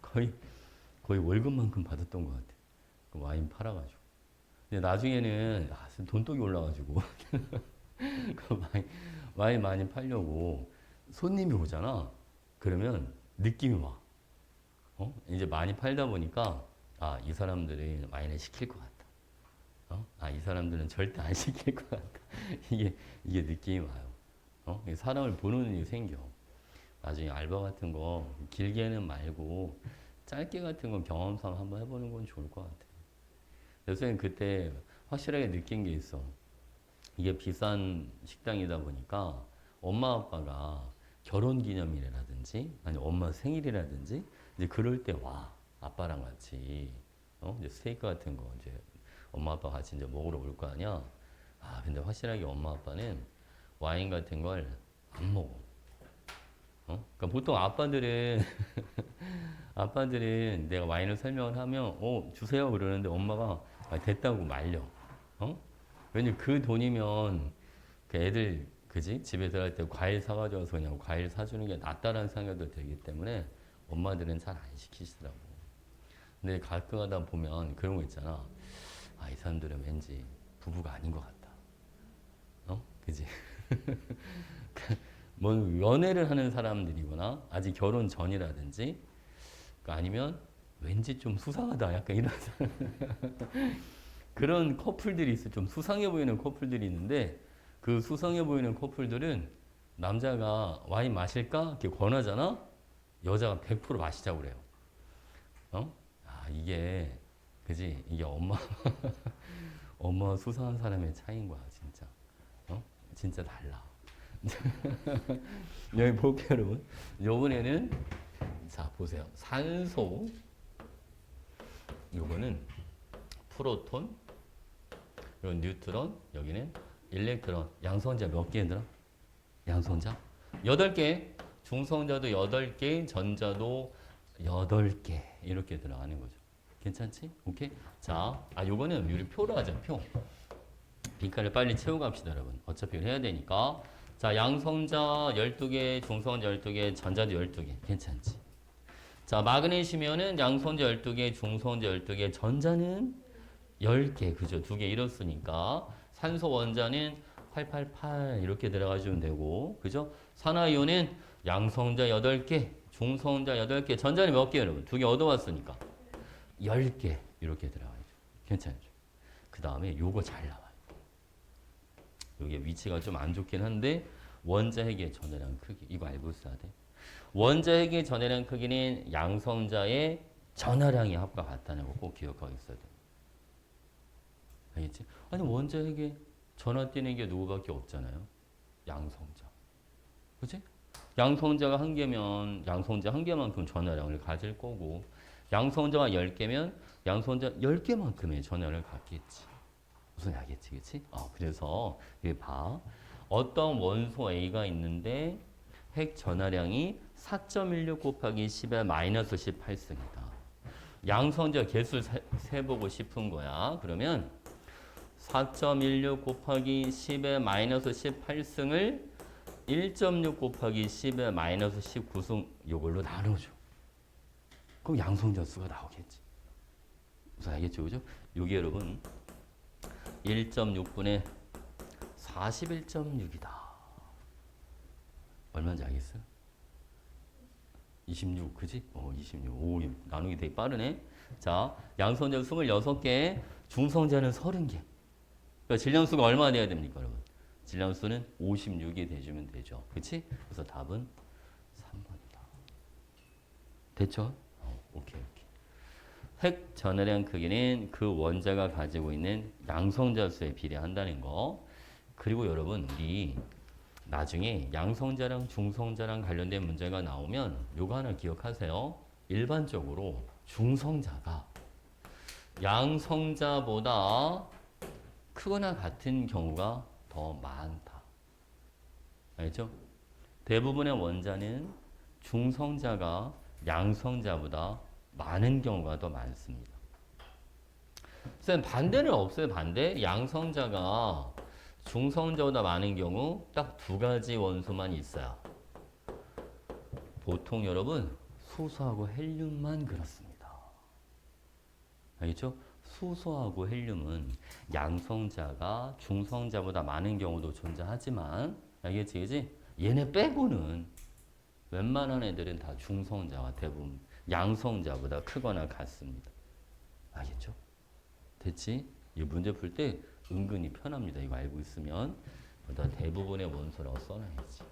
거의 월급만큼 받았던 것 같아. 그 와인 팔아가지고. 근데 나중에는 돈독이 올라가지고 그 와인 많이 팔려고 손님이 오잖아. 그러면 느낌이 와. 이제 많이 팔다 보니까 아, 이 사람들은 와인을 시킬 것 같다. 아, 이 사람들은 절대 안 시킬 것 같다. 이게 느낌이 와요. 사람을 보는 눈이 생겨. 나중에 알바 같은 거 길게는 말고 짧게 같은 건 경험상 한번 해보는 건 좋을 것 같아요. 선생님 그때 확실하게 느낀 게 있어. 이게 비싼 식당이다 보니까 엄마 아빠가 결혼 기념일이라든지 아니 엄마 생일이라든지 이제 그럴 때 와 아빠랑 같이 이제 스테이크 같은 거 이제 엄마 아빠 같이 이제 먹으러 올 거 아니야. 아 근데 확실하게 엄마 아빠는 와인 같은 걸 안 먹어. 그러니까 보통 아빠들은 내가 와인을 설명을 하면 주세요 그러는데 엄마가 됐다고 말려. 왜냐면 그 돈이면 그 애들 그지 집에 들어갈 때 과일 사가지고 와서 그냥 과일 사주는 게 낫다라는 생각도 들기 때문에 엄마들은 잘 안 시키시더라고. 근데 가끔가다 보면 그런 거 있잖아. 아, 이 사람들은 왠지 부부가 아닌 것 같다. 그지? 뭐 연애를 하는 사람들이거나 아직 결혼 전이라든지 아니면 왠지 좀 수상하다 약간 이런 그런 커플들이 있어. 좀 수상해 보이는 커플들이 있는데 그 수상해 보이는 커플들은 남자가 와인 마실까? 이렇게 권하잖아? 여자가 100% 마시자고 그래요. 아, 이게, 그지? 이게 엄마 수상한 사람의 차이인 거야, 진짜. 진짜 달라. 여기 볼게요, 여러분. 요번에는, 자, 보세요. 산소. 요거는 프로톤. 이건 뉴트론. 여기는 일렉트론. 양성자 몇 개더라? 양성자? 8개. 중성자도 8개. 전자도 8개. 이렇게 들어가는 거죠. 괜찮지? 오케이? 자, 요거는 우리 표로 하자, 표. 빈칸을 빨리 채우고 갑시다, 여러분. 어차피 해야 되니까. 자, 양성자 12개, 중성자 12개, 전자도 12개. 괜찮지? 자, 마그네슘이온은 양성자 12개, 중성자 12개, 전자는 10개. 그죠? 2개 잃었으니까. 산소 원자는 888 이렇게 들어가주면 되고. 그죠? 산화이온은 양성자 8개, 중성자 8개, 전자는 몇 개 여러분? 2개 얻어왔으니까. 10개 이렇게 들어가죠. 괜찮죠? 그 다음에 요거 잘 나와요. 요게 위치가 좀 안 좋긴 한데 원자 핵의 전해량 크기 이거 알고 있어야 돼. 원자 핵의 전해량 크기는 양성자의 전하량의 합과 같다는 거 꼭 기억하고 있어야 돼. 알겠지? 아니 원자 핵에 전하 뛰는 게 누구밖에 없잖아요. 양성자. 그치? 양성자가 1개면 양성자 1개만큼 전하량을 가질 거고 양성자가 10개면 양성자 10개만큼의 전하량을 갖겠지. 무슨 알겠지, 그치? 그래서 여기 봐. 어떤 원소 A가 있는데 핵 전하량이 4.16 곱하기 10의 마이너스 18승이다. 양성자 개수 세보고 싶은 거야. 그러면 4.16 곱하기 10의 마이너스 18승을 1.6 곱하기 10의 마이너스 19승 이걸로 나누죠. 그럼 양성자 수가 나오겠지. 무슨 알겠죠, 그죠? 여기 여러분 1.6분의 41.6이다. 얼마인지 알겠어요? 26, 그지? 26. 오, 나누기 되게 빠르네. 자, 양성자 26개, 중성자는 30개. 그러니까 질량수가 얼마나 돼야 됩니까, 여러분? 질량수는 56이 돼주면 되죠. 그치? 그래서 답은 3번이다. 됐죠? 오케이. 핵 전하량 크기는 그 원자가 가지고 있는 양성자 수에 비례한다는 거. 그리고 여러분 우리 나중에 양성자랑 중성자랑 관련된 문제가 나오면 요거 하나 기억하세요. 일반적으로 중성자가 양성자보다 크거나 같은 경우가 더 많다. 알죠? 대부분의 원자는 중성자가 양성자보다 많은 경우가 더 많습니다. 쌤 반대는 없어요. 반대. 양성자가 중성자보다 많은 경우 딱 2가지 원소만 있어요. 보통 여러분 수소하고 헬륨만 그렇습니다. 알겠죠? 수소하고 헬륨은 양성자가 중성자보다 많은 경우도 존재하지만 알겠지? 그지? 얘네 빼고는 웬만한 애들은 다 중성자가 대부분 양성자보다 크거나 같습니다. 알겠죠? 됐지? 이 문제 풀 때 은근히 편합니다. 이거 알고 있으면. 일단 대부분의 원소라고 써놔야지.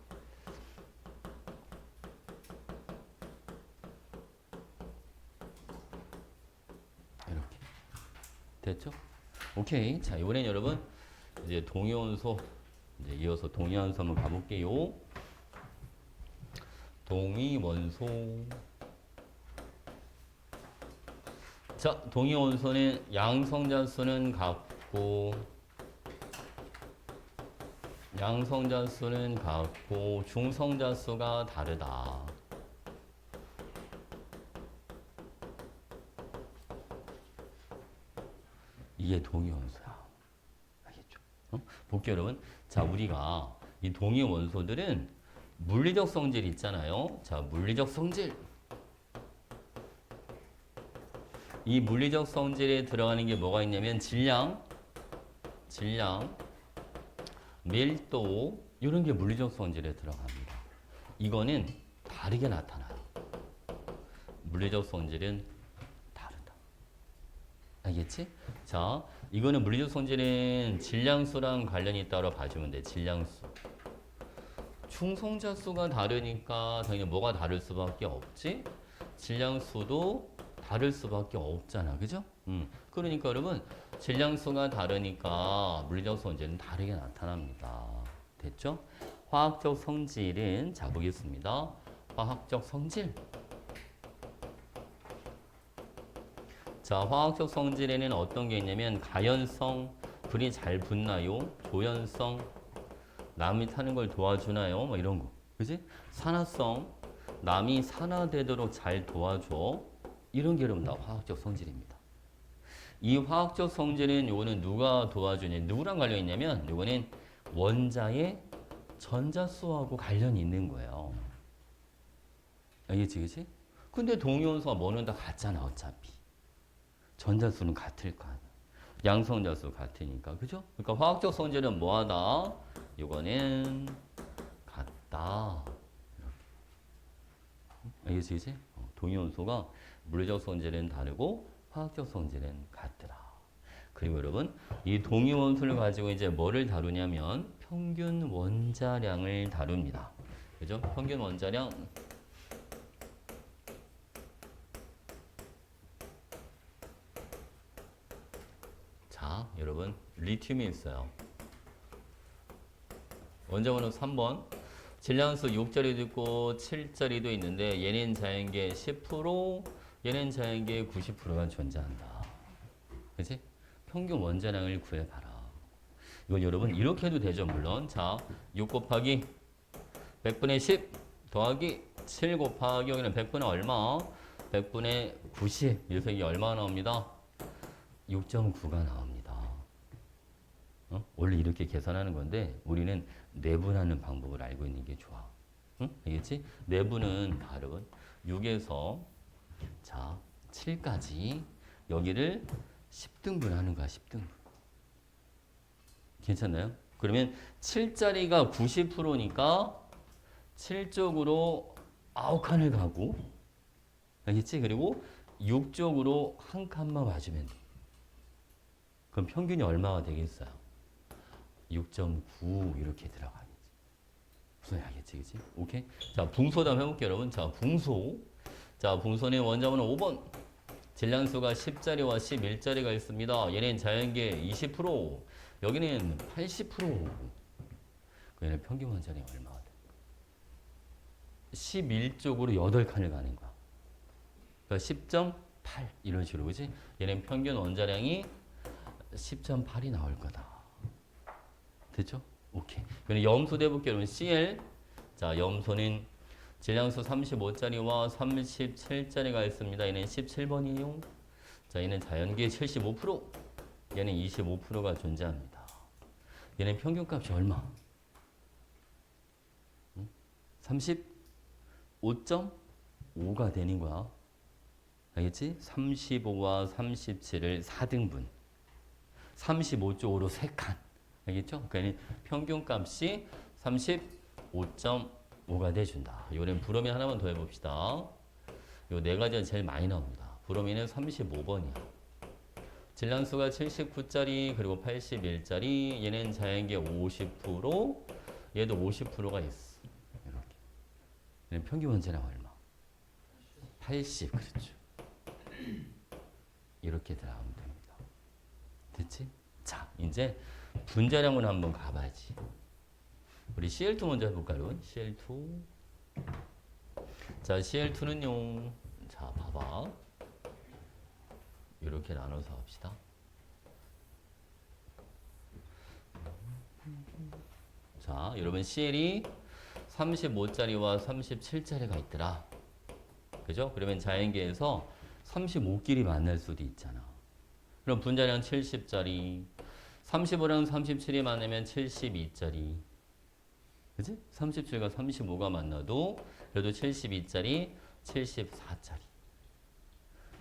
이렇게. 됐죠? 오케이. 자, 이번엔 여러분 이제 동위원소 이제 이어서 동위원소 한번 가볼게요. 동위원소. 자, 동위원소는 양성자수는 같고 중성자수가 다르다. 이게 동위원소야. 알겠죠? 볼게요, 여러분. 자, 우리가 이 동위원소들은 물리적 성질 있잖아요. 자, 물리적 성질. 이 물리적 성질에 들어가는 게 뭐가 있냐면 질량, 밀도 이런 게 물리적 성질에 들어갑니다. 이거는 다르게 나타나요. 물리적 성질은 다르다. 알겠지? 자, 이거는 물리적 성질은 질량수랑 관련이 있다고 봐주면 돼. 질량수. 충성자수가 다르니까 당연히 뭐가 다를 수밖에 없지? 질량수도 다를 수밖에 없잖아. 그죠? 그러니까 여러분 질량수가 다르니까 물리적 성질은 다르게 나타납니다. 됐죠? 화학적 성질은 자 보겠습니다. 화학적 성질. 자, 화학적 성질에는 어떤 게 있냐면 가연성, 불이 잘 붙나요? 조연성, 남이 타는 걸 도와주나요? 뭐 이런 거. 그지? 산화성, 남이 산화되도록 잘 도와줘. 이런 게 여러분 다 화학적 성질입니다. 이 화학적 성질은 요거는 누가 도와주냐, 누구랑 관련이 있냐면 요거는 원자의 전자수하고 관련이 있는 거예요. 알겠지, 그치? 근데 동위원소가 뭐는 다 같잖아, 어차피. 전자수는 같을 거 아니야. 양성자수 같으니까, 그죠? 그러니까 화학적 성질은 뭐하다? 요거는 같다. 알겠지, 그치? 동위원소가 물리적 성질은 다르고 화학적 성질은 같더라. 그리고 여러분 이 동위원소를 가지고 이제 뭐를 다루냐면 평균 원자량을 다룹니다. 그죠? 평균 원자량. 자, 여러분 리튬이 있어요. 원자번호 3번. 질량수 6짜리도 있고 7짜리도 있는데 얘는 자연계 10%, 얘는 자연계 90%가 존재한다. 그치? 평균 원자량을 구해봐라. 이건 여러분 이렇게 해도 되죠, 물론. 자, 6 곱하기 100분의 10 더하기 7 곱하기 여기는 100분의 얼마? 100분의 90. 그래서 이게 얼마가 나옵니다? 6.9가 나옵니다. 원래 이렇게 계산하는 건데 우리는 내분하는 방법을 알고 있는 게 좋아. 응? 알겠지? 내분은 여러분 6에서 자 7까지 여기를 10등분 하는 거야. 10등분. 괜찮나요? 그러면 7짜리가 90%니까 7쪽으로 9칸을 가고 알겠지? 그리고 6쪽으로 한 칸만 와주면 돼. 그럼 평균이 얼마가 되겠어요? 6.9 이렇게 들어가겠지. 무슨 알겠지, 그치? 오케이? 자, 붕소도 한번 해볼게요, 여러분. 자, 붕소. 자, 붕소는 원자번호 5번. 질량수가 10짜리와 11짜리가 있습니다. 얘는 자연계 20%, 여기는 80%. 얘는 평균 원자량이 얼마가 돼? 11쪽으로 8칸을 가는 거야. 그러니까 10.8 이런 식으로, 그치? 얘는 평균 원자량이 10.8이 나올 거다. 됐죠? 오케이. 그럼 염소 대볼게요. 여러분 Cl. 자, 염소는 질량수 35짜리와 37짜리가 있습니다. 얘는 17번이에요. 자, 얘는 자연계 75%, 얘는 25%가 존재합니다. 얘는 평균값이 얼마? 35.5가 되는 거야. 알겠지? 35와 37을 4등분. 35쪽으로 3칸. 알겠죠? 그러니까 평균값이 35.5가 돼준다. 요런 브로민 하나만 더 해봅시다. 요 네 가지가 제일 많이 나옵니다. 브로민은 35번이야. 질량수가 79짜리 그리고 81짜리 얘는 자연계 50% 얘도 50%가 있어. 이렇게. 얘는 평균 원자량 얼마? 80 그렇죠. 이렇게 들어가면 됩니다. 됐지? 자 이제 분자량을 한번 가봐야지. 우리 CL2 먼저 해볼까요? CL2. 자 CL2는요. 자 봐봐. 이렇게 나눠서 합시다. 자, 여러분 CL이 35짜리와 37짜리가 있더라. 그죠? 그러면 자연계에서 35끼리 만날 수도 있잖아. 그럼 분자량 70짜리, 35랑 37이 만나면 72짜리. 그지? 37과 35가 만나도 그래도 72짜리, 74짜리.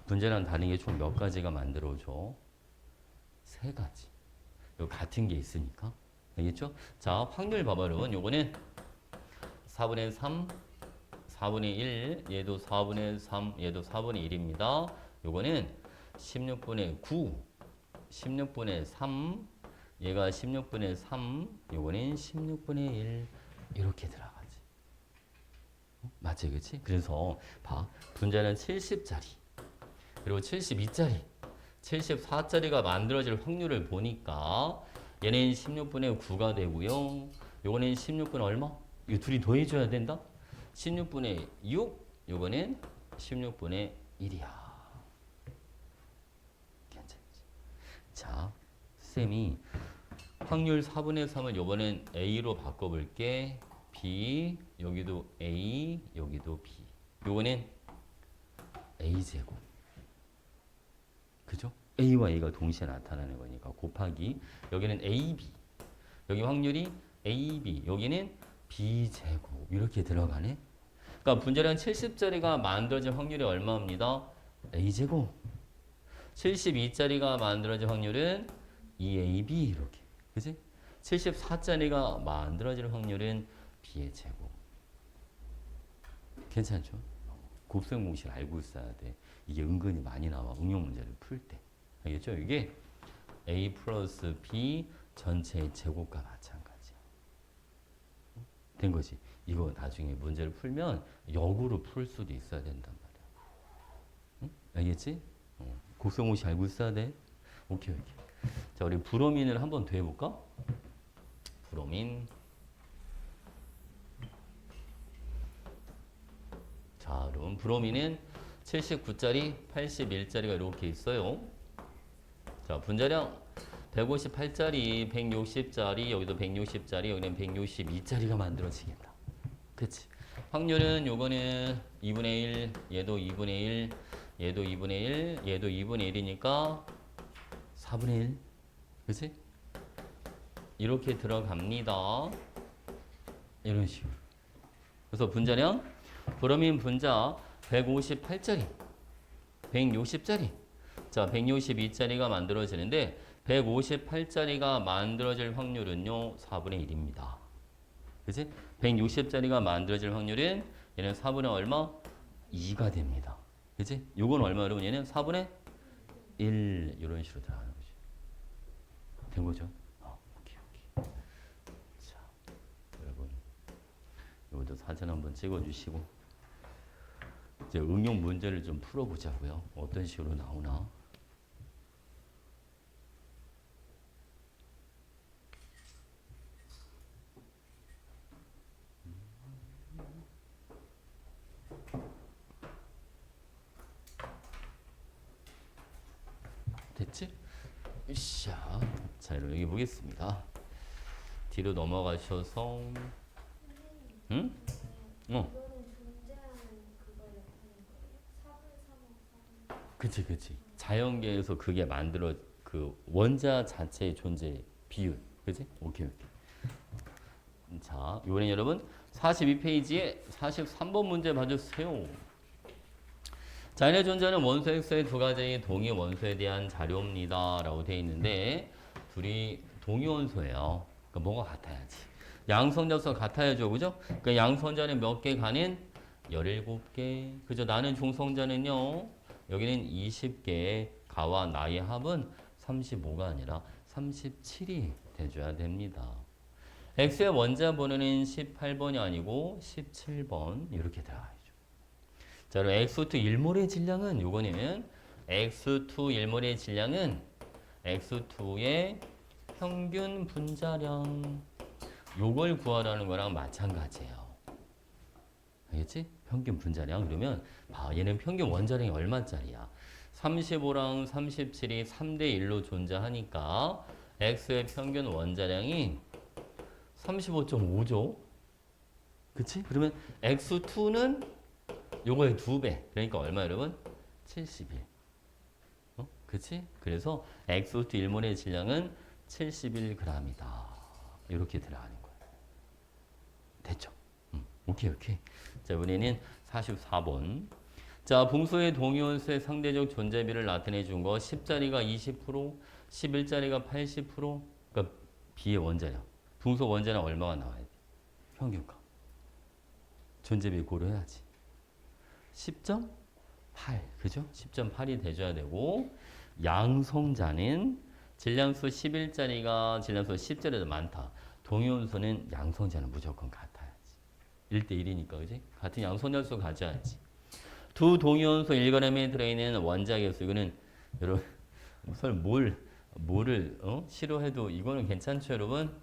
분자량 다른 게 총 몇 가지가 만들어져? 3가지. 요 같은 게 있으니까. 알겠죠? 자, 확률 봐봐, 여러분. 요거는 4분의 3, 4분의 1, 얘도 4분의 3, 얘도 4분의 1입니다. 요거는 16분의 9, 16분의 3, 얘가 16분의 3, 요거는 16분의 1. 이렇게 들어가지. 맞지, 그치? 그래서 봐. 분자는 70짜리. 그리고 72짜리, 74짜리가 만들어질 확률을 보니까 얘는 16분의 9가 되고요. 요거는 16분의 얼마? 이 둘이 더해줘야 된다? 16분의 6, 요거는 16분의 1이야. 괜찮지? 자, 쌤이 확률 4분의 3을 요번엔 A로 바꿔볼게. B, 여기도 A, 여기도 B. 요거는 A제곱. 그죠? A와 A가 동시에 나타나는 거니까 곱하기 여기는 AB 여기 확률이 AB 여기는 B제곱 이렇게 들어가네. 그러니까 분자량 70짜리가 만들어질 확률이 얼마입니다? A제곱. 72짜리가 만들어질 확률은 2AB 이렇게. 그지? 74짜리가 만들어질 확률은 B의 제곱. 괜찮죠? 곱셈 공식 알고 있어야 돼. 이게 은근히 많이 나와. 응용 문제를 풀 때. 알겠죠? 이게 A 플러스 B 전체의 제곱과 마찬가지야. 된 거지. 이거 나중에 문제를 풀면 역으로 풀 수도 있어야 된단 말이야. 응? 알겠지? 곱셈 공식 알고 있어야 돼. 오케이. 자, 우리 브로민을 한번 더 해볼까? 브로민. 자, 그럼 브로민은 79짜리, 81짜리가 이렇게 있어요. 자, 분자량 158짜리, 160짜리, 여기도 160짜리, 여기는 162짜리가 만들어지겠다. 그치? 확률은 요거는 2분의 1, 얘도 2분의 1, 얘도 2분의 1, 얘도 2분의 1이니까 4분의 1. 그치? 이렇게 들어갑니다. 이런 식으로. 그래서 분자량 브로민 분자 158짜리, 160짜리. 자, 162짜리가 만들어지는데 158짜리가 만들어질 확률은요 4분의 1입니다. 그치? 160짜리가 만들어질 확률은 얘는 4분의 얼마? 2가 됩니다. 그치? 요건 얼마 여러분? 얘는 4분의 1 이런 식으로 들어가는 거지. 된 거죠? 오케이. 자, 여러분 이것도 사진 한번 찍어주시고 이제 응용 문제를 좀 풀어보자고요. 어떤 식으로 나오나? 됐지? 으쌰. 자, 여러분 여기 보겠습니다. 뒤로 넘어가셔서 응? 그치. 자연계에서 그게 만들어 그 원자 자체의 존재 비율. 그치? 오케이. 자, 이번엔 여러분 42페이지에 43번 문제 봐주세요. 자연의 존재는 원소 X의 두 가지의 동위 원소에 대한 자료입니다. 라고 되어 있는데 둘이 동위 원소예요. 그러니까 뭐가 같아야지. 양성자수 같아야죠. 그죠? 그러니까 양성자는 몇 개 가는? 17개. 그죠? 나는 중성자는요. 여기는 20개. 가와 나의 합은 35가 아니라 37이 돼줘야 됩니다. X의 원자 번호는 18번이 아니고 17번 이렇게 들어가야죠. 자, 그럼 X2 일몰의 질량은 요거는 X2 일몰의 질량은 X2의 평균 분자량 요걸 구하라는 거랑 마찬가지예요. 알겠지? 평균 분자량 그러면 봐 얘는 평균 원자량이 얼마짜리야? 35랑 37이 3대 1로 존재하니까 X의 평균 원자량이 35.5죠. 그치? 그러면 X2는 요거의 2배. 그러니까 얼마 여러분? 71. 그치? 그래서 X2 일몰의 질량은 71g이다. 이렇게 들어가는 거예요. 됐죠? 오케이. 자, 이번에는 44번. 자, 붕소의 동위원소의 상대적 존재비를 나타내 준 거 10짜리가 20%, 11짜리가 80%. 그러니까 B의 원자량. 붕소 원자량 얼마가 나와야 돼? 평균값. 존재비 고려해야지. 10.8. 그죠? 10.8이 돼줘야 되고 양성자는 질량수 11짜리가 질량수 10짜리보다 많다. 동위원소는 양성자는 무조건 같아야지. 1대1이니까 그지? 같은 양성자수 가져야지. 두 동위원소 1g에 들어있는 원자계수 이거는 여러분 뭐를 싫어해도 이거는 괜찮죠 여러분?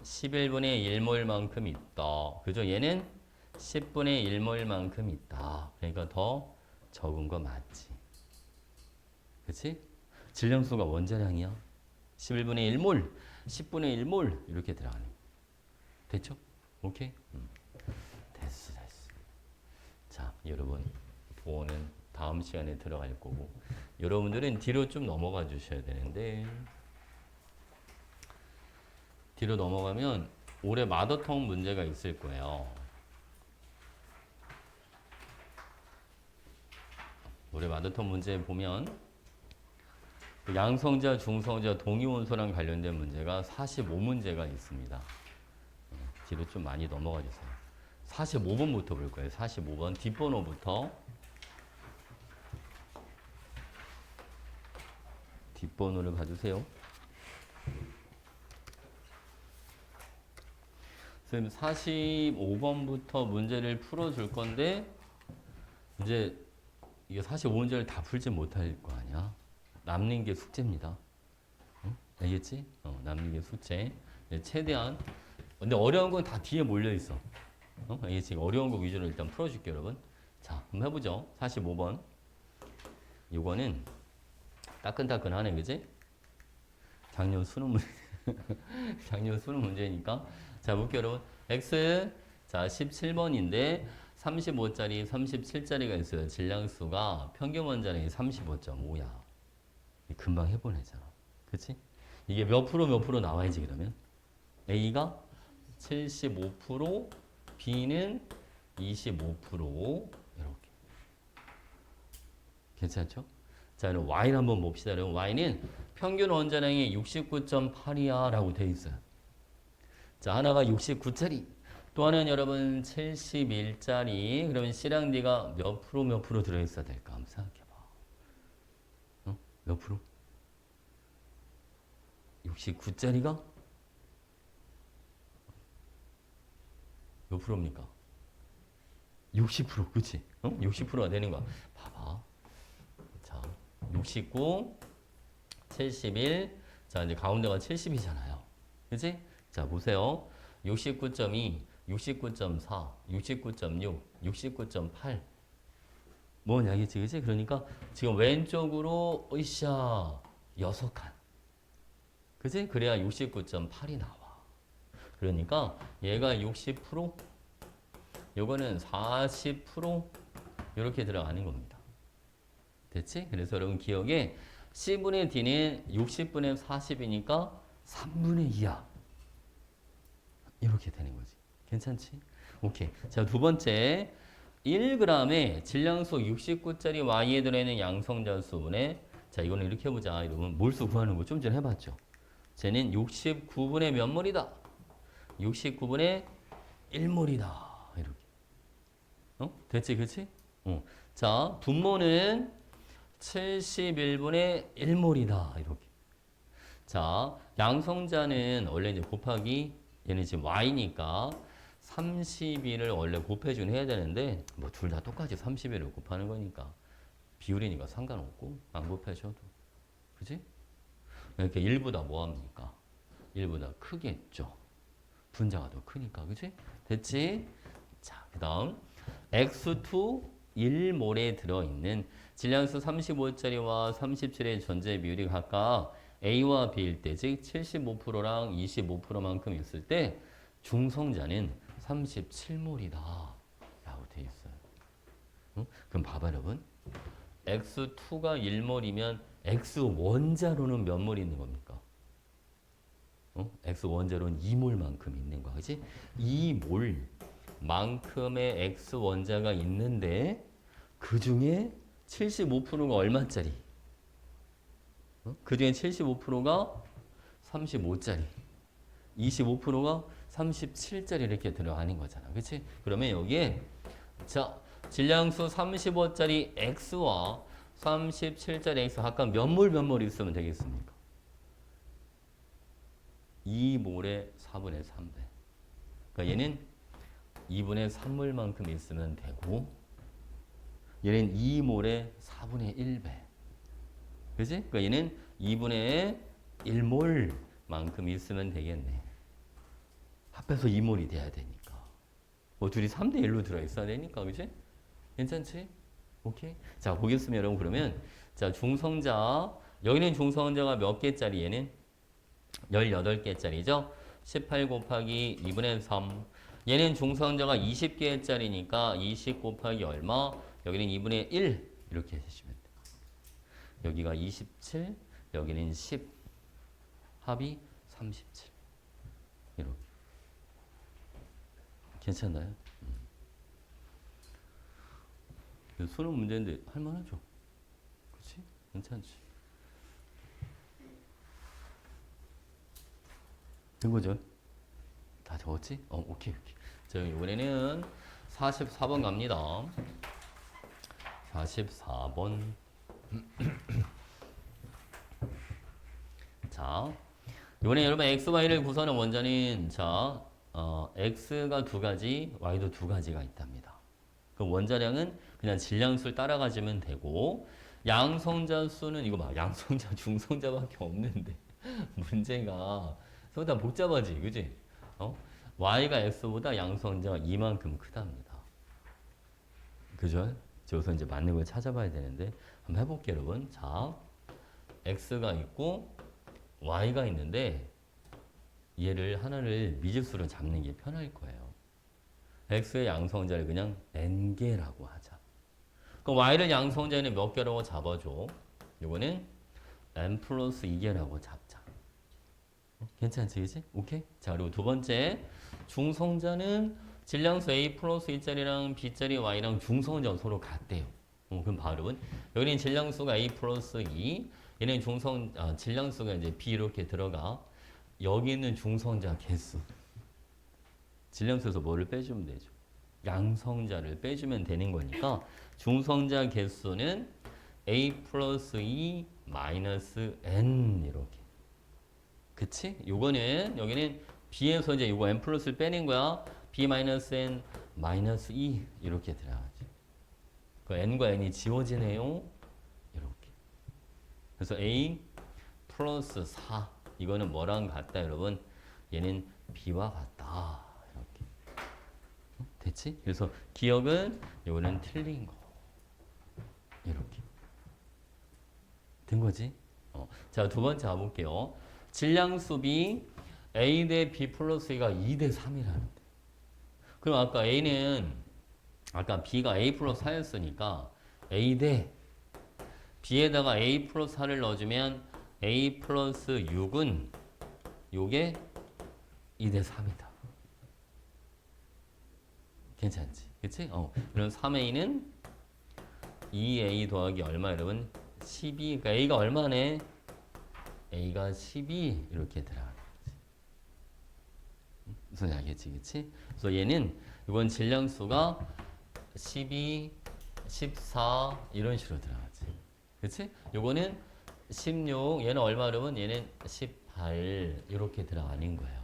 11분의 1몰만큼 있다. 그죠? 얘는 10분의 1몰만큼 있다. 그러니까 더 적은 거 맞지. 그치? 질량수가 원자량이야. 11분의 1몰, 10분의 1몰 이렇게 들어가는 거. 됐죠? 오케이? 됐어. 자, 여러분 보호는 다음 시간에 들어갈 거고 여러분들은 뒤로 좀 넘어가 주셔야 되는데 뒤로 넘어가면 올해 마더텅 문제가 있을 거예요. 올해 마더텅 문제 보면 양성자, 중성자, 동위원소랑 관련된 문제가 45문제가 있습니다. 뒤로 좀 많이 넘어가 주세요. 45번부터 볼 거예요. 45번 뒷번호부터 뒷번호를 봐주세요. 선생님 45번부터 문제를 풀어줄 건데 이제 이게 45문제를 다 풀지 못할 거 아니야. 남는 게 숙제입니다. 알겠지? 남는 게 숙제. 최대한 근데 어려운 건 다 뒤에 몰려 있어. 알겠지? 어려운 거 위주로 일단 풀어줄게요, 여러분. 자, 한번 해보죠. 45번. 요거는 따끈따끈하네, 그지? 작년 수능 문제. 작년 수능 문제니까. 자, 볼게요, 여러분. X. 자, 17번인데 35짜리, 37짜리가 있어요. 질량수가 평균 원자량이 35.5야. 금방 해보내잖아. 그치? 이게 몇 프로 나와야지, 그러면? A가 75%, B는 25%. 이렇게. 괜찮죠? 자, 그럼 Y를 한번 봅시다. 그럼 Y는 평균 원자량이 69.8이야 라고 돼 있어요. 자, 하나가 69짜리. 또 하나는 여러분 71짜리. 그러면 C랑 D가 몇 프로 들어있어야 될까? 한번 생각해봐. 몇 프로? 69짜리가? 몇 프로입니까? 60%, 그치? 60%가 되는 거야. 봐봐. 자, 69, 71. 자, 이제 가운데가 70이잖아요. 그치? 자, 보세요. 69.2, 69.4, 69.6, 69.8. 뭐냐, 이게 그치? 그러니까 지금 왼쪽으로, 으쌰, 6칸. 그치? 그래야 69.8이 나와. 그러니까 얘가 60%, 요거는 40% 이렇게 들어가는 겁니다. 됐지? 그래서 여러분 기억에 C분의 D는 60분의 40이니까 3분의 2야. 이렇게 되는 거지. 괜찮지? 오케이. 자, 두 번째. 1g의 질량수 69짜리 Y에 들어있는 양성자수분의 자, 이거는 이렇게 해보자. 이러면 몰수 구하는 거 좀 전에 해봤죠. 쟤는 69분의 몇 몰이다? 69분의 1몰이다. 이렇게. 됐지, 그치? 자, 분모는 71분의 1몰이다. 이렇게. 자, 양성자는 원래 이제 곱하기 얘는 지금 y니까 31을 원래 곱해준 해야 되는데 뭐 둘 다 똑같이 31을 곱하는 거니까 비율이니까 상관없고 안 곱해줘도 그지? 이렇게 1보다 뭐합니까? 1보다 크겠죠. 분자가 더 크니까 그지? 됐지? 자, 그 다음 x2 1몰에 들어있는 질량수 35짜리와 37의 전체 비율이 각각 A와 B일 때, 즉 75%랑 25%만큼 있을 때 중성자는 37몰이다 라고 돼 있어요. 응? 그럼 봐봐 여러분. X2가 1몰이면 X1자로는 몇 몰 있는 겁니까? X1자로는 2몰만큼 있는 거야. 그치? 2몰만큼의 X1자가 있는데 그 중에 75%가 얼마짜리? 그 중에 75%가 35짜리, 25%가 37짜리 이렇게 들어가는 거잖아. 그치? 그러면 여기에 자, 질량수 35짜리 X와 37짜리 X 각각 몇 몰 있으면 되겠습니까? 2몰의 4분의 3배. 그러니까 얘는 2분의 3몰만큼 있으면 되고 얘는 2몰의 4분의 1배. 그치? 그러니까 얘는 2분의 1몰만큼 있으면 되겠네. 합해서 2몰이 돼야 되니까. 뭐 둘이 3대 1로 들어있어야 되니까. 그치? 괜찮지? 오케이? 자, 보겠습니다, 여러분. 그러면 자, 중성자. 여기는 중성자가 몇 개짜리? 얘는 18개짜리죠? 18 곱하기 2분의 3. 얘는 중성자가 20개짜리니까 20 곱하기 얼마? 여기는 2분의 1. 이렇게 해주시면 돼요. 여기가 27, 여기는 10. 합이 37. 이렇게. 괜찮나요? 수능 문제인데 할만하죠? 그렇지? 괜찮지? 된 거죠? 다 적었지? 오케이. 자, 이번에는 44번 갑니다. 44번. 자, 이번에 여러분 x, y를 구성하는 원자는 자, x가 두 가지, y도 두 가지가 있답니다. 그 원자량은 그냥 질량수를 따라가시면 되고 양성자 수는 이거 봐, 양성자, 중성자밖에 없는데 문제가 다 복잡하지, 그지? y가 x보다 양성자가 이만큼 크답니다. 그죠? 저기서 이제 맞는 걸 찾아봐야 되는데 한번 해볼게요, 여러분. 자, x가 있고 y가 있는데 얘를 하나를 미지수로 잡는 게 편할 거예요. x의 양성자를 그냥 n개라고 하자. 그럼 y를 양성자에는 몇 개라고 잡아줘? 이거는 n 플러스 2개라고 잡자. 괜찮지, 그치? 오케이? 자, 그리고 두 번째 중성자는 질량수 a 플러스 2짜리랑 b짜리 y랑 중성자가 서로 같대요. 그럼 바로 여기는 질량수가 a 플러스 2, 얘는 질량수가 이제 b 이렇게 들어가. 여기 있는 중성자 개수. 질량수에서 뭐를 빼주면 되죠? 양성자를 빼주면 되는 거니까 중성자 개수는 a 플러스 2 마이너스 n 이렇게. 그치? 요거는 여기는 b에서 이제 요거 n 플러스를 빼낸 거야. b 마이너스 n 마이너스 2 이렇게 들어가지. 그 n과 n이 지워지네요. 이렇게. 그래서 a 플러스 4 이거는 뭐랑 같다 여러분? 얘는 b와 같다. 이렇게. 됐지? 그래서 기억은 요거는 틀린 거. 이렇게. 된 거지? 자, 두 번째 가볼게요. 질량수 b a 대 b 플러스 2가 2대 3이라는데. 그럼 아까 a는 아까 b가 a 플러스 4였으니까 a 대 b에다가 a 플러스 4를 넣어주면 a 플러스 6은 요게 2대 3이다. 괜찮지? 그치? 그럼 3a는 2a 더하기 얼마 여러분? 12. 그러니까 a가 얼마네? a가 12 이렇게 들어가는 거지. 무슨 알겠지? 그치? 그래서 얘는 이건 질량수가 12, 14 이런 식으로 들어가지. 그치? 요거는 16, 얘는 얼마 여러분? 얘는 18. 18 이렇게 들어가는 거예요.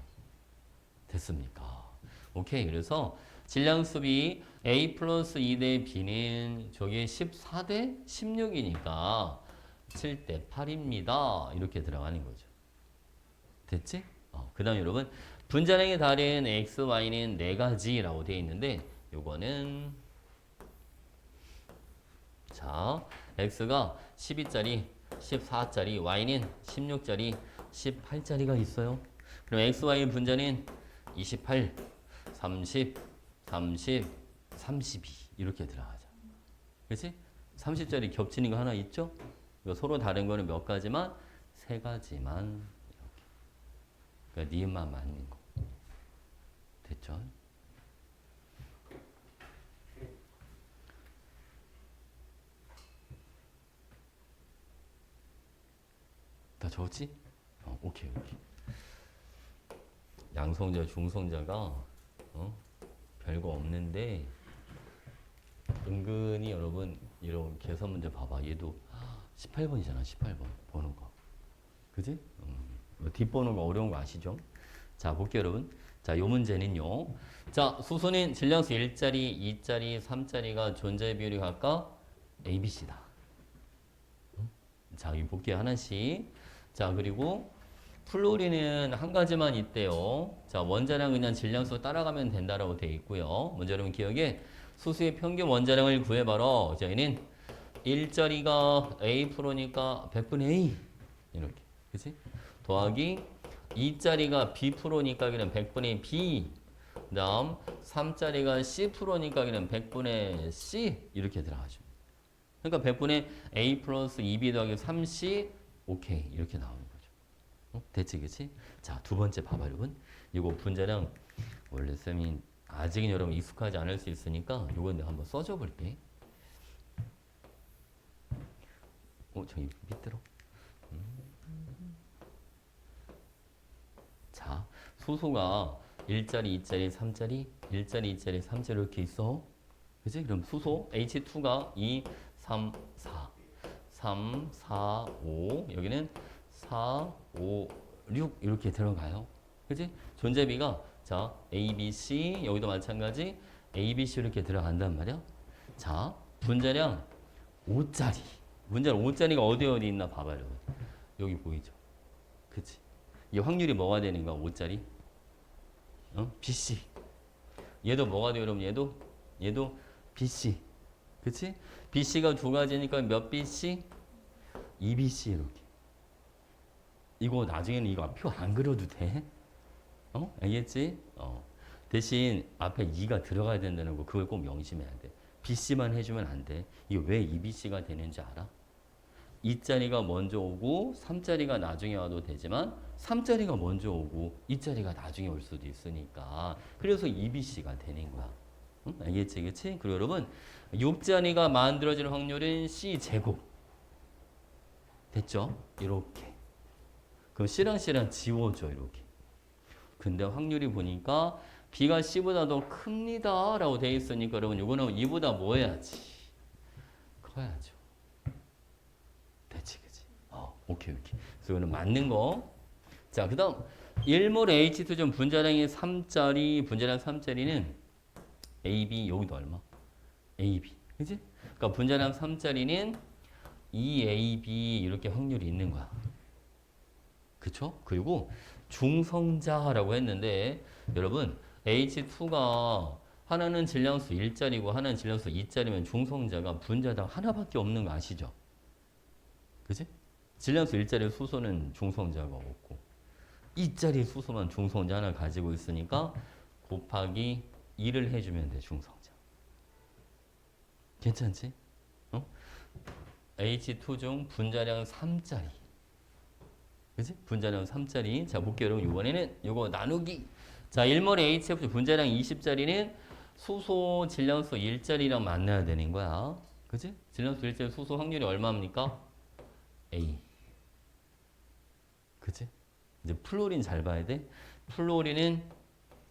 됐습니까? 오케이. 그래서 질량수비 A 플러스 2대 B는 저게 14대 16이니까 7대 8입니다. 이렇게 들어가는 거죠. 됐지? 그 다음 여러분 분자량이 다른 X, Y는 4가지라고 되어 있는데 요거는 자 X가 12짜리, 14짜리, Y는 16짜리, 18짜리가 있어요. 그럼 X, Y 분자는 28, 30, 30, 32 이렇게 들어가죠. 그렇지? 30짜리 겹치는 거 하나 있죠? 이거 서로 다른 거는 몇 가지만? 3가지만 이렇게. 그러니까 니은만 맞는 거. 됐죠? 다 적었지? 오케이. 양성자, 중성자가 별거 없는데 은근히 여러분 이런 계산 문제 봐봐. 얘도 18번이잖아. 18번 번호가. 그지? 뒷번호가 어려운 거 아시죠? 자, 볼게요, 여러분. 자, 요 문제는요. 자, 수소는 질량수 1짜리, 2짜리, 3짜리가 존재 비율이 각각 A, B, C다. 자, 여기 볼게요. 하나씩. 자, 그리고 플로리는 한 가지만 있대요. 자, 원자량 그냥 질량수 따라가면 된다라고 되어 있고요. 먼저 여러분 기억에 수소의 평균 원자량을 구해봐라. 자, 얘는 1짜리가 A 프로니까 100분의 A. 이렇게. 그치? 더하기 2짜리가 B 프로니까 그냥 100분의 B. 그 다음 3짜리가 C 프로니까 그냥 100분의 C. 이렇게 들어가죠. 그러니까 100분의 A 플러스 2B 더하기 3C. 오케이. 이렇게 나오는 거죠. 됐지, 그치? 자, 두 번째 봐봐, 여러분. 이거 분자량 원래 쌤이 아직은 여러분 익숙하지 않을 수 있으니까 요건 내가 한번 써줘 볼게. 저기 밑으로. 자, 수소가 1짜리, 2짜리, 3짜리, 1짜리, 2짜리, 3짜리 이렇게 있어. 그치? 그럼 수소 H2가 2, 3, 4. 3, 4, 5. 여기는 4, 5, 6 이렇게 들어가요. 그치? 존재비가 자, A, B, C 여기도 마찬가지 A, B, C 이렇게 들어간단 말이야. 자, 분자량 5짜리. 분자량 5짜리가 어디 있나 봐봐요, 여러분. 여기 보이죠? 그치? 이 확률이 뭐가 되는 거야, 5짜리? BC. 얘도 뭐가 돼요, 여러분? 얘도 BC. 그치? BC가 두 가지니까 몇 BC? 2BC 이렇게. 이거 나중에는 이거 표 안 그려도 돼? 알겠지? 대신 앞에 2가 들어가야 된다는 거 그걸 꼭 명심해야 돼. BC만 해주면 안 돼. 이게 왜 2BC가 되는지 알아? 2짜리가 먼저 오고 3짜리가 나중에 와도 되지만 3짜리가 먼저 오고 2짜리가 나중에 올 수도 있으니까 그래서 2BC가 되는 거야. 알겠지? 그치? 그리고 여러분 6짜리가 만들어질 확률은 C제곱. 됐죠? 이렇게. 그럼 C랑 C랑 지워줘 이렇게. 근데 확률이 보니까 B가 C보다 더 큽니다 라고 돼 있으니까 여러분 이거는 2보다 뭐 해야지? 커야죠. 됐지, 그치? 오케이. 그래서 이거는 맞는 거. 자, 그 다음 1몰 H2점 분자량이 3짜리, 분자량 3짜리는 AB, 여기도 얼마? AB. 그치? 그러니까 분자량 3짜리는 2AB 이렇게 확률이 있는 거야. 그쵸? 그리고 중성자라고 했는데 여러분 H2가 하나는 질량수 1짜리고 하나는 질량수 2짜리면 중성자가 분자당 하나밖에 없는 거 아시죠? 그치? 질량수 1짜리 수소는 중성자가 없고 2짜리 수소만 중성자 하나 가지고 있으니까 곱하기 2를 해주면 돼, 중성자. 괜찮지? H2 중 분자량 3짜리. 그치? 분자량 3짜리. 자, 볼게요, 여러분. 이번에는 요거 나누기. 자, 1몰 HF 분자량 20짜리는 수소 질량수 1짜리랑 만나야 되는 거야. 그치? 질량수 1짜리 수소 확률이 얼마입니까? A. 그치? 이제 플로린 잘 봐야 돼. 플로린은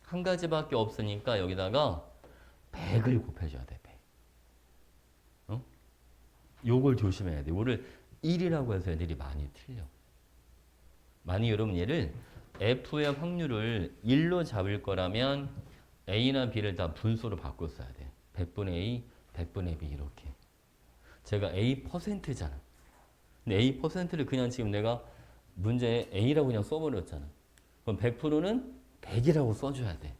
한 가지밖에 없으니까 여기다가 100을 곱해줘야 돼. 100. 요걸 조심해야 돼. 요거를 1이라고 해서 애들이 많이 틀려. 만약 여러분 얘를 F의 확률을 1로 잡을 거라면 A나 B를 다 분수로 바꿔 써야 돼. 100분의 A, 100분의 B 이렇게. 제가 A%잖아. 근데 A%를 그냥 지금 내가 문제에 A라고 그냥 써버렸잖아. 그럼 100%는 100이라고 써줘야 돼.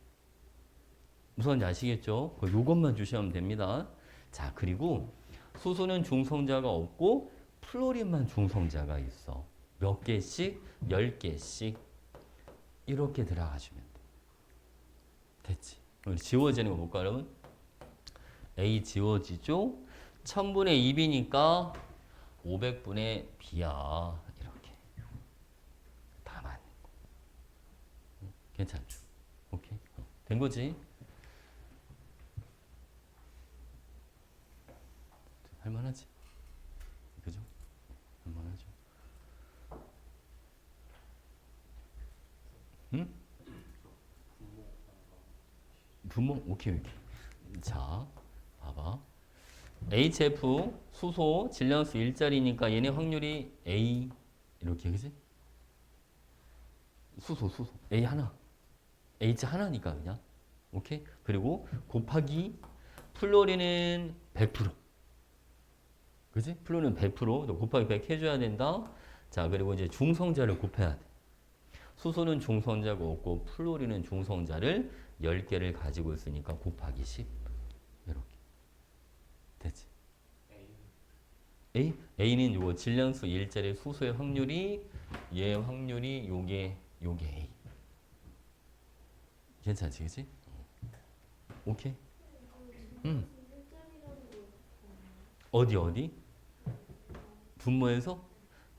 무슨 말인지 아시겠죠? 요것만 주시면 됩니다. 자, 그리고 수소는 중성자가 없고 플로린만 중성자가 있어. 몇 개씩? 10개씩. 이렇게 들어가주면 돼. 됐지? 우리 지워지는 거 볼까, 여러분? A 지워지죠? 1000분의 2B니까 500분의 B야. 이렇게. 다 맞는 거. 괜찮죠? 오케이. 된 거지? 할만하지? 그죠? 할만하죠? 응? 분모? 오케이. 자, 봐봐. HF 수소 질량수 일자리니까 얘네 확률이 A 이렇게 그지? 수소 A 하나 H 하나니까 그냥 오케이? 그리고 곱하기 플로린은 100% 그지? 플로린은 100% 곱하기 100 해줘야 된다. 자, 그리고 이제 중성자를 곱해야 돼. 수소는 중성자가 없고 플로린은 중성자를 10개를 가지고 있으니까 곱하기 10 이렇게 됐지? A? A는 요거 질량수 일자리 수소의 확률이 얘 확률이 요게 A 괜찮지 그치? 오케이? 어디? 분모에서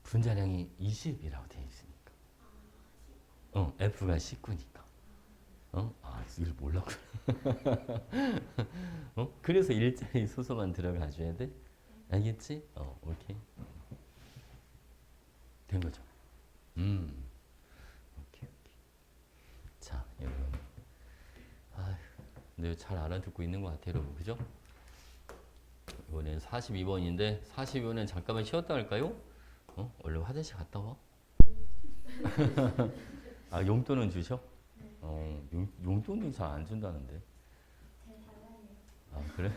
분자량이 20이라고 되어 있으니까 F가 19니까 이걸 몰랐구나. 그래서 일자리 수소만 들어가줘야 돼? 알겠지? 오케이. 된 거죠? 오케이. 자, 여러분. 근데 잘 알아듣고 있는 것 같아요, 여러분. 그죠? 이번엔 42번인데, 42번은 잠깐만 쉬었다 할까요? 얼른 화장실 갔다 와. 용돈은 주셔? 용돈은 잘 안 준다는데. 그래?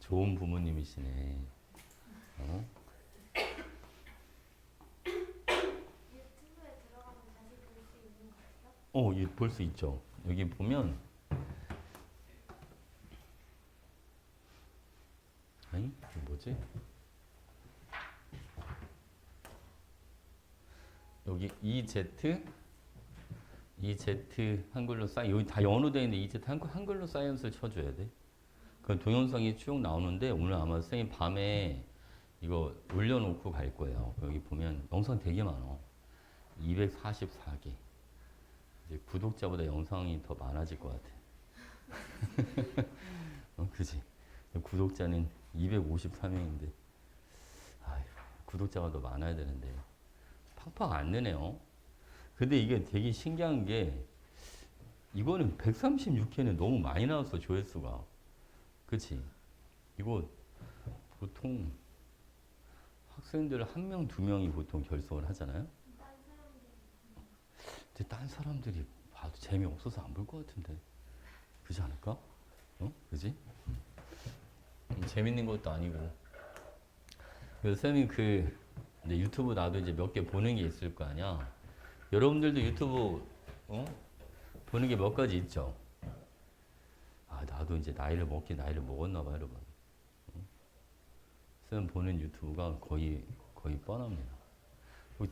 좋은 부모님이시네. 유튜브에 들어가면 다시 볼 수 있는 거예요? 볼 수 있죠. 여기 보면, 이게 뭐지? 여기 EZ 한글로 여기 다 영어로 되어 있는데 EZ 한글로 사이언스를 쳐줘야 돼. 그 동영상이 쭉 나오는데 오늘 아마 선생님 밤에 이거 올려놓고 갈 거예요. 여기 보면 영상 되게 많아. 244개. 이제 구독자보다 영상이 더 많아질 것 같아. 그지? 구독자는 253명인데, 구독자가 더 많아야 되는데 팍팍 안 느네요. 근데 이게 되게 신기한 게 이거는 136회는 너무 많이 나왔어 조회수가. 그치? 이거 보통 학생들 1명, 2명이 보통 결석을 하잖아요. 근데 딴 사람들이 봐도 재미없어서 안 볼 것 같은데. 그렇지 않을까? 그지? 재밌는 것도 아니고. 그래서 쌤이 이제 유튜브 나도 이제 몇 개 보는 게 있을 거 아니야. 여러분들도 유튜브 보는 게 몇 가지 있죠. 나도 이제 나이를 먹었나 봐, 여러분. 쌤 보는 유튜브가 거의 뻔합니다.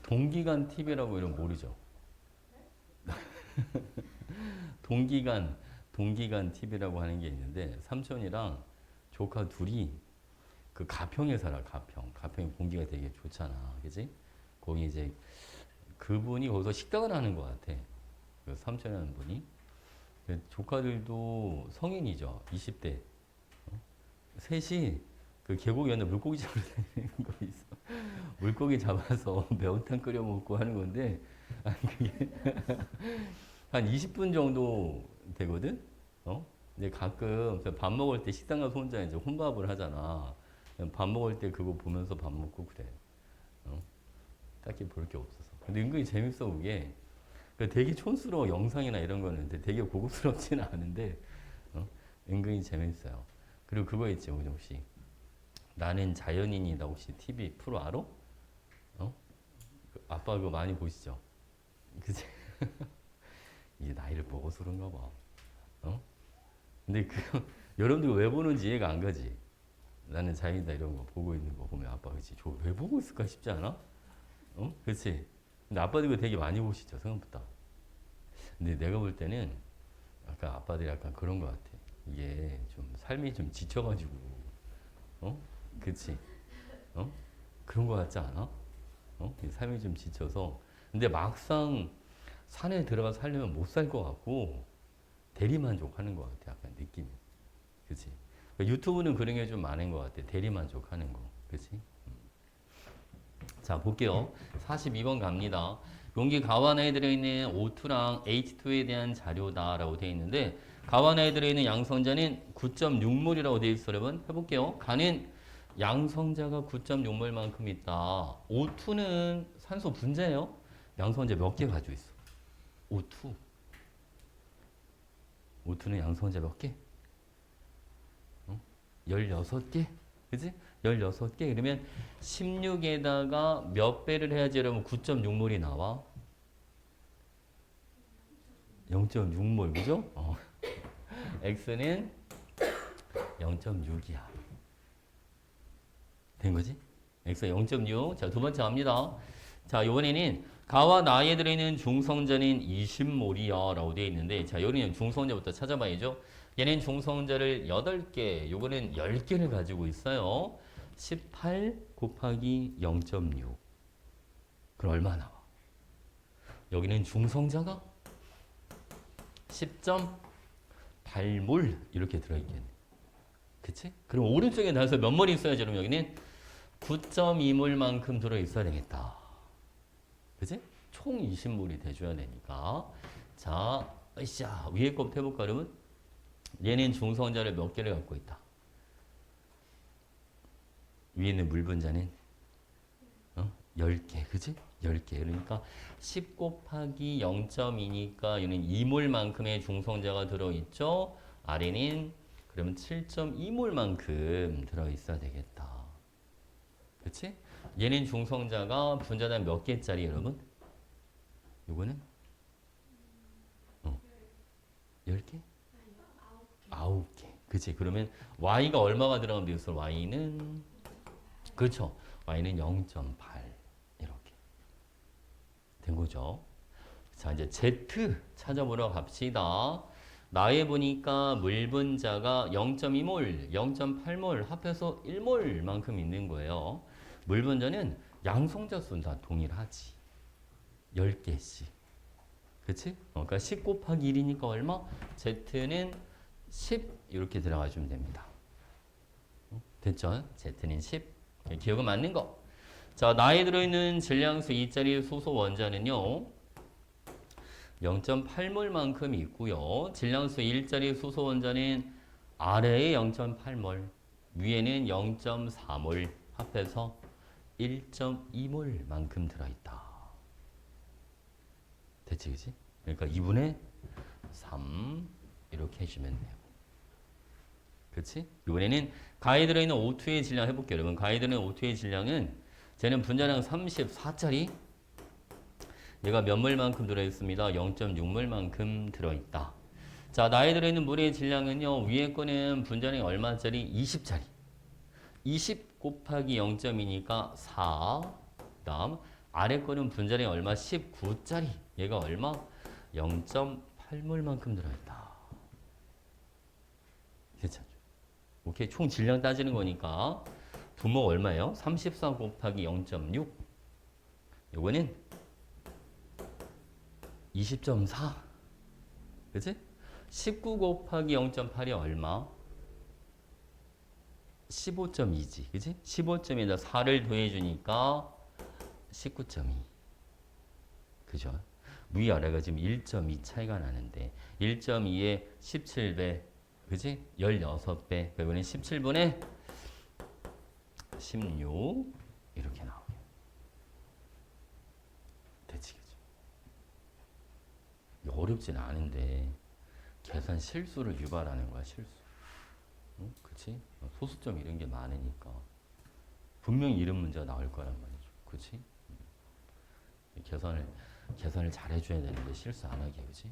동기간 TV라고 이런 모르죠? 동기간 TV라고 하는 게 있는데 삼촌이랑 조카 둘이 그 가평에 살아. 가평이 공기가 되게 좋잖아, 그지? 거기 이제 그분이 거기서 식당을 하는 것 같아. 그 삼촌이라는 분이. 조카들도 성인이죠. 20대. 셋이 그 계곡에 물고기 잡으러 다니는 거 있어. 물고기 잡아서 매운탕 끓여 먹고 하는 건데, 그게 한 20분 정도 되거든? 근데 가끔 밥 먹을 때 식당 가서 혼자 이제 혼밥을 하잖아. 그냥 밥 먹을 때 그거 보면서 밥 먹고 그래. 어? 딱히 볼 게 없어서. 근데 은근히 재밌어 그게. 그러니까 되게 촌스러워 영상이나 이런 거는 되게 고급스럽지는 않은데 은근히 재밌어요. 그리고 그거 있지 혹시 나는 자연인이다 혹시 TV 프로 알아? 그 아빠 그거 많이 보시죠? 그치? 이제 나이를 먹어서 그런가 봐. 근데 그 여러분들 왜 보는지 이해가 안 가지. 나는 자연이다 이런 거 보고 있는 거 보면 아빠 그치? 저 왜 보고 있을까 싶지 않아? 그치? 근데 아빠들 이거 되게 많이 보시죠 생각보다. 근데 내가 볼 때는 약간 아빠들이 약간 그런 것 같아. 이게 좀 삶이 좀 지쳐가지고, 그치? 그런 것 같지 않아? 이 삶이 좀 지쳐서. 근데 막상 산에 들어가 살려면 못 살 것 같고, 대리만족하는 것 같아. 약간 느낌이. 그치? 그러니까 유튜브는 그런 게 좀 많은 것 같아. 대리만족하는 거. 그치? 자, 볼게요. 42번 갑니다. 용기 가완하에 들어있는 O2랑 H2에 대한 자료다라고 되어 있는데 가완하에 들어있는 양성자는 9.6몰이라고 되어 있어요. 여러분 해볼게요. 가는 양성자가 9.6몰만큼 있다. O2는 산소 분자예요. 양성자 몇 개 가지고 있어? O2. O2는 양성자 몇 개? 16개? 그지? 16개? 그러면 16에다가 몇 배를 해야지 여러분 9.6몰이 나와? 0.6몰, 그죠? X는 0.6이야. 된 거지? X가 0.6. 자, 두 번째 갑니다. 자, 이번에는 가와 나에 들어있는 중성자는 20몰이야 라고 되어 있는데 자, 여기는 중성자부터 찾아봐야죠. 얘는 중성자를 8개, 요거는 10개를 가지고 있어요. 18 곱하기 0.6. 그럼 얼마 나와? 여기는 중성자가 10.8몰 이렇게 들어있겠네. 그치? 그럼 오른쪽에 나와서 몇 몰이 있어야지 그럼 여기는 9.2몰만큼 들어있어야 되겠다. 그치? 총 20몰이 돼줘야 되니까. 자, 으쌰. 위에 거부터 해볼까 그러면? 얘는 중성자를 몇 개를 갖고 있다. 위에 있는 물 분자는 10개, 그지? 10개. 그러니까 10 곱하기 0.2니까 얘는 2몰만큼의 중성자가 들어있죠. 아래는 그러면 7.2몰만큼 들어있어야 되겠다. 그치? 얘는 중성자가 분자단 몇 개짜리 여러분? 요거는? 10개? 9개. 그치? 그러면 Y가 얼마가 들어가면 되겠어? Y는 그렇죠. Y는 0.8 이렇게 된 거죠. 자 이제 Z 찾아보러 갑시다. 나에 보니까 물 분자가 0.2몰, 0.8몰 합해서 1몰만큼 있는 거예요. 물 분자는 양성자 수는 다 동일하지. 10개씩. 그치? 그러니까 10 곱하기 1이니까 얼마? Z는 10 이렇게 들어가주면 됩니다. 됐죠? Z는 10. 기억은 맞는 거. 자, 나에 들어있는 질량수 2짜리 수소 원자는요. 0.8몰만큼 있고요. 질량수 1짜리 수소 원자는 아래에 0.8몰, 위에는 0.4몰 합해서 1.2몰만큼 들어있다. 됐지, 그치? 그러니까 2분의 3 이렇게 해주면 돼요. 그치? 이번에는 가에 들어있는 O2의 질량 해볼게요. 여러분 가에 들어있는 O2의 질량은 쟤는 분자량 34짜리 얘가 몇 몰만큼 들어있습니다. 0.6몰만큼 들어있다. 자, 나에 들어있는 물의 질량은요. 위에 거는 분자량이 얼마짜리? 20짜리. 20 곱하기 0.2니까 4. 다음 아래 거는 분자량이 얼마? 19짜리. 얘가 얼마? 0.8몰만큼 들어있다. 괜찮죠? 오케이. 총 질량 따지는 거니까 분모가 얼마예요? 34 곱하기 0.6. 요거는 20.4. 그치? 19 곱하기 0.8이 얼마? 15.2지. 그치? 15.2에다 4를 더해주니까 19.2. 그죠? 위아래가 지금 1.2 차이가 나는데 1.2에 17배. 그치? 16배. 그러면 17분의 16 이렇게 나오게. 되지겠죠? 어렵진 않은데 계산 실수를 유발하는 거야, 실수. 응? 그치? 소수점 이런 게 많으니까 분명히 이런 문제가 나올 거란 말이죠. 그치? 계산을 잘 해줘야 되는데 실수 안 하게, 그치?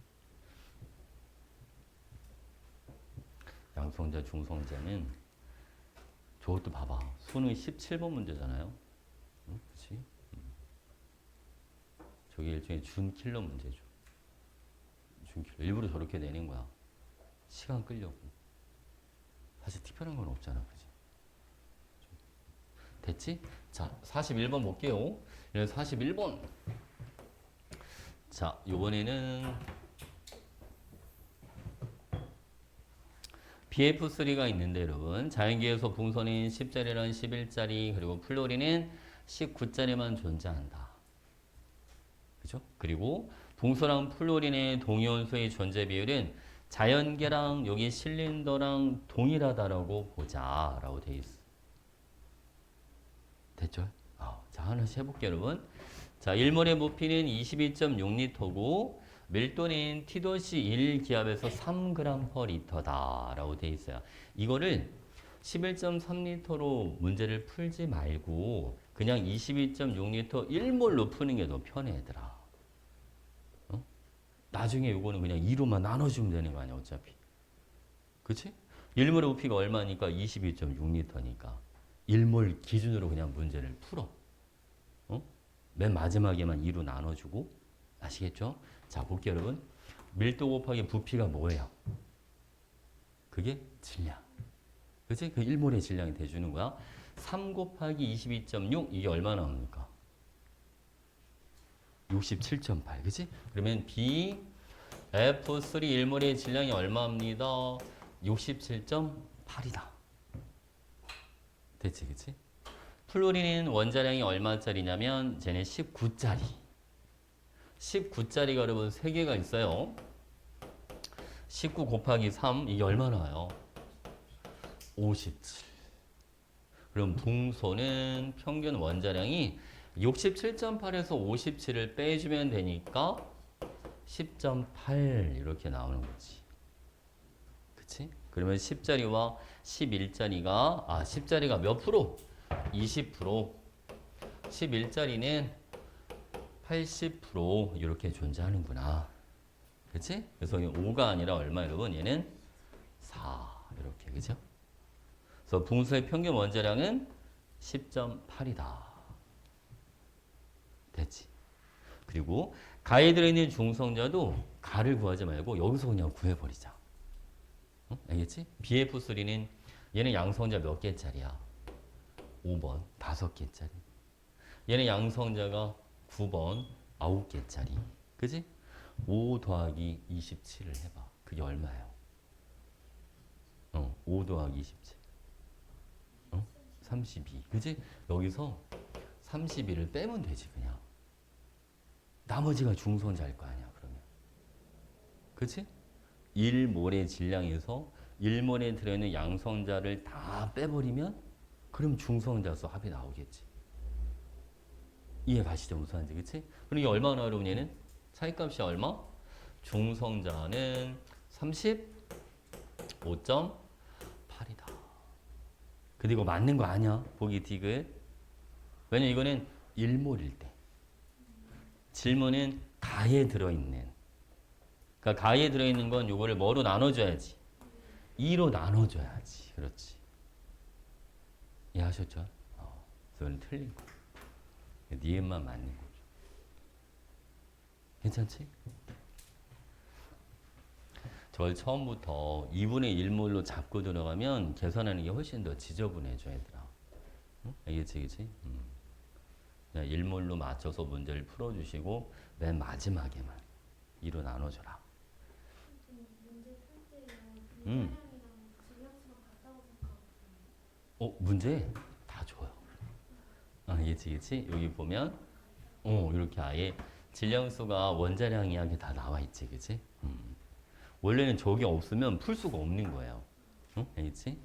양성자, 중성자는 저것도 봐봐. 수능 17번 문제잖아요. 응? 그치? 저게 일종의 준킬러 문제죠. 준킬러. 일부러 저렇게 내는 거야. 시간 끌려고. 사실 특별한 건 없잖아. 그치? 됐지? 자, 41번 볼게요. 41번. 자, 요번에는 BF3가 있는데 여러분 자연계에서 풍선인 10자리랑 11자리 그리고 플로린은 19자리만 존재한다. 그죠? 그리고 붕소랑 플로린의 동위원소의 존재 비율은 자연계랑 여기 실린더랑 동일하다라고 보자라고 돼 있어. 됐죠? 자, 하나씩 해볼게요, 여러분. 자, 1몰의 부피는 22.6리터고 밀도는 T-1기압에서 3g/L다 라고 돼 있어요. 이거를 11.3리터로 문제를 풀지 말고 그냥 22.6리터 1몰로 푸는 게 더 편해, 얘들아. 어? 나중에 이거는 그냥 2로만 나눠주면 되는 거 아니야, 어차피. 그치? 1몰의 부피가 얼마니까 22.6리터니까 1몰 기준으로 그냥 문제를 풀어. 어? 맨 마지막에만 2로 나눠주고. 아시겠죠? 자, 볼게요, 여러분. 밀도 곱하기 부피가 뭐예요? 그게 질량. 그치? 그 1몰의 질량이 돼주는 거야. 3 곱하기 22.6 이게 얼마 나옵니까? 67.8. 그치? 그러면 B F3 1몰의 질량이 얼마입니다? 67.8이다. 됐지, 그치? 플로린은 원자량이 얼마짜리냐면 쟤는 19짜리. 19짜리가 여러분 3개가 있어요. 19 곱하기 3 이게 얼마 나와요? 57. 그럼 붕소는 평균 원자량이 67.8에서 57을 빼주면 되니까 10.8 이렇게 나오는 거지. 그치? 그러면 10짜리와 11짜리가 10짜리가 몇 프로? 20%. 11짜리는 80% 이렇게 존재하는구나. 그치? 그래서 5가 아니라 얼마 여러분? 얘는 4 이렇게. 그죠? 그래서 붕소의 평균 원자량은 10.8이다. 됐지? 그리고 가에 들어있는 중성자도 가를 구하지 말고 여기서 그냥 구해버리자. 응? 알겠지? BF3는 얘는 양성자 몇 개짜리야? 5번 5개짜리. 얘는 양성자가 9번 9개짜리. 그지? 5 더하기 27을 해봐. 그게 얼마예요? 5 더하기 27. 32. 그지? 여기서 32를 빼면 되지, 그냥. 나머지가 중성자일 거 아니야, 그러면. 그치? 1몰의 질량에서 1몰에 들어있는 양성자를 다 빼버리면 그럼 중성자수 합이 나오겠지. 이해 가시죠, 무슨 말인지, 그치? 그럼 이게 얼마나 어려운 얘는? 차이값이 얼마? 중성자는 35.8이다. 근데 이거 맞는 거 아니야? 보기 디귿. 왜냐면 이거는 1몰일 때. 질문은 가에 들어있는. 그러니까 가에 들어있는 건 요거를 뭐로 나눠줘야지? 2로 나눠줘야지. 그렇지. 이해하셨죠? 그래서 틀린 거. 니은만 맞는 거죠. 괜찮지? 저걸 처음부터 2분의 1몰로 잡고 들어가면 계산하는 게 훨씬 더 지저분해져, 얘들아. 응? 알겠지, 그치? 그냥 1몰로 맞춰서 문제를 풀어주시고 맨 마지막에만 2로 나눠줘라. 문제 풀 때 문자량이랑 질량수랑 같다고 생각하거든요. 문제 다 줘요. 알겠지, 그치? 여기 보면 이렇게 아예 질량수가 원자량이야 이게 다 나와 있지, 그치? 원래는 저게 없으면 풀 수가 없는 거예요. 응? 알겠지?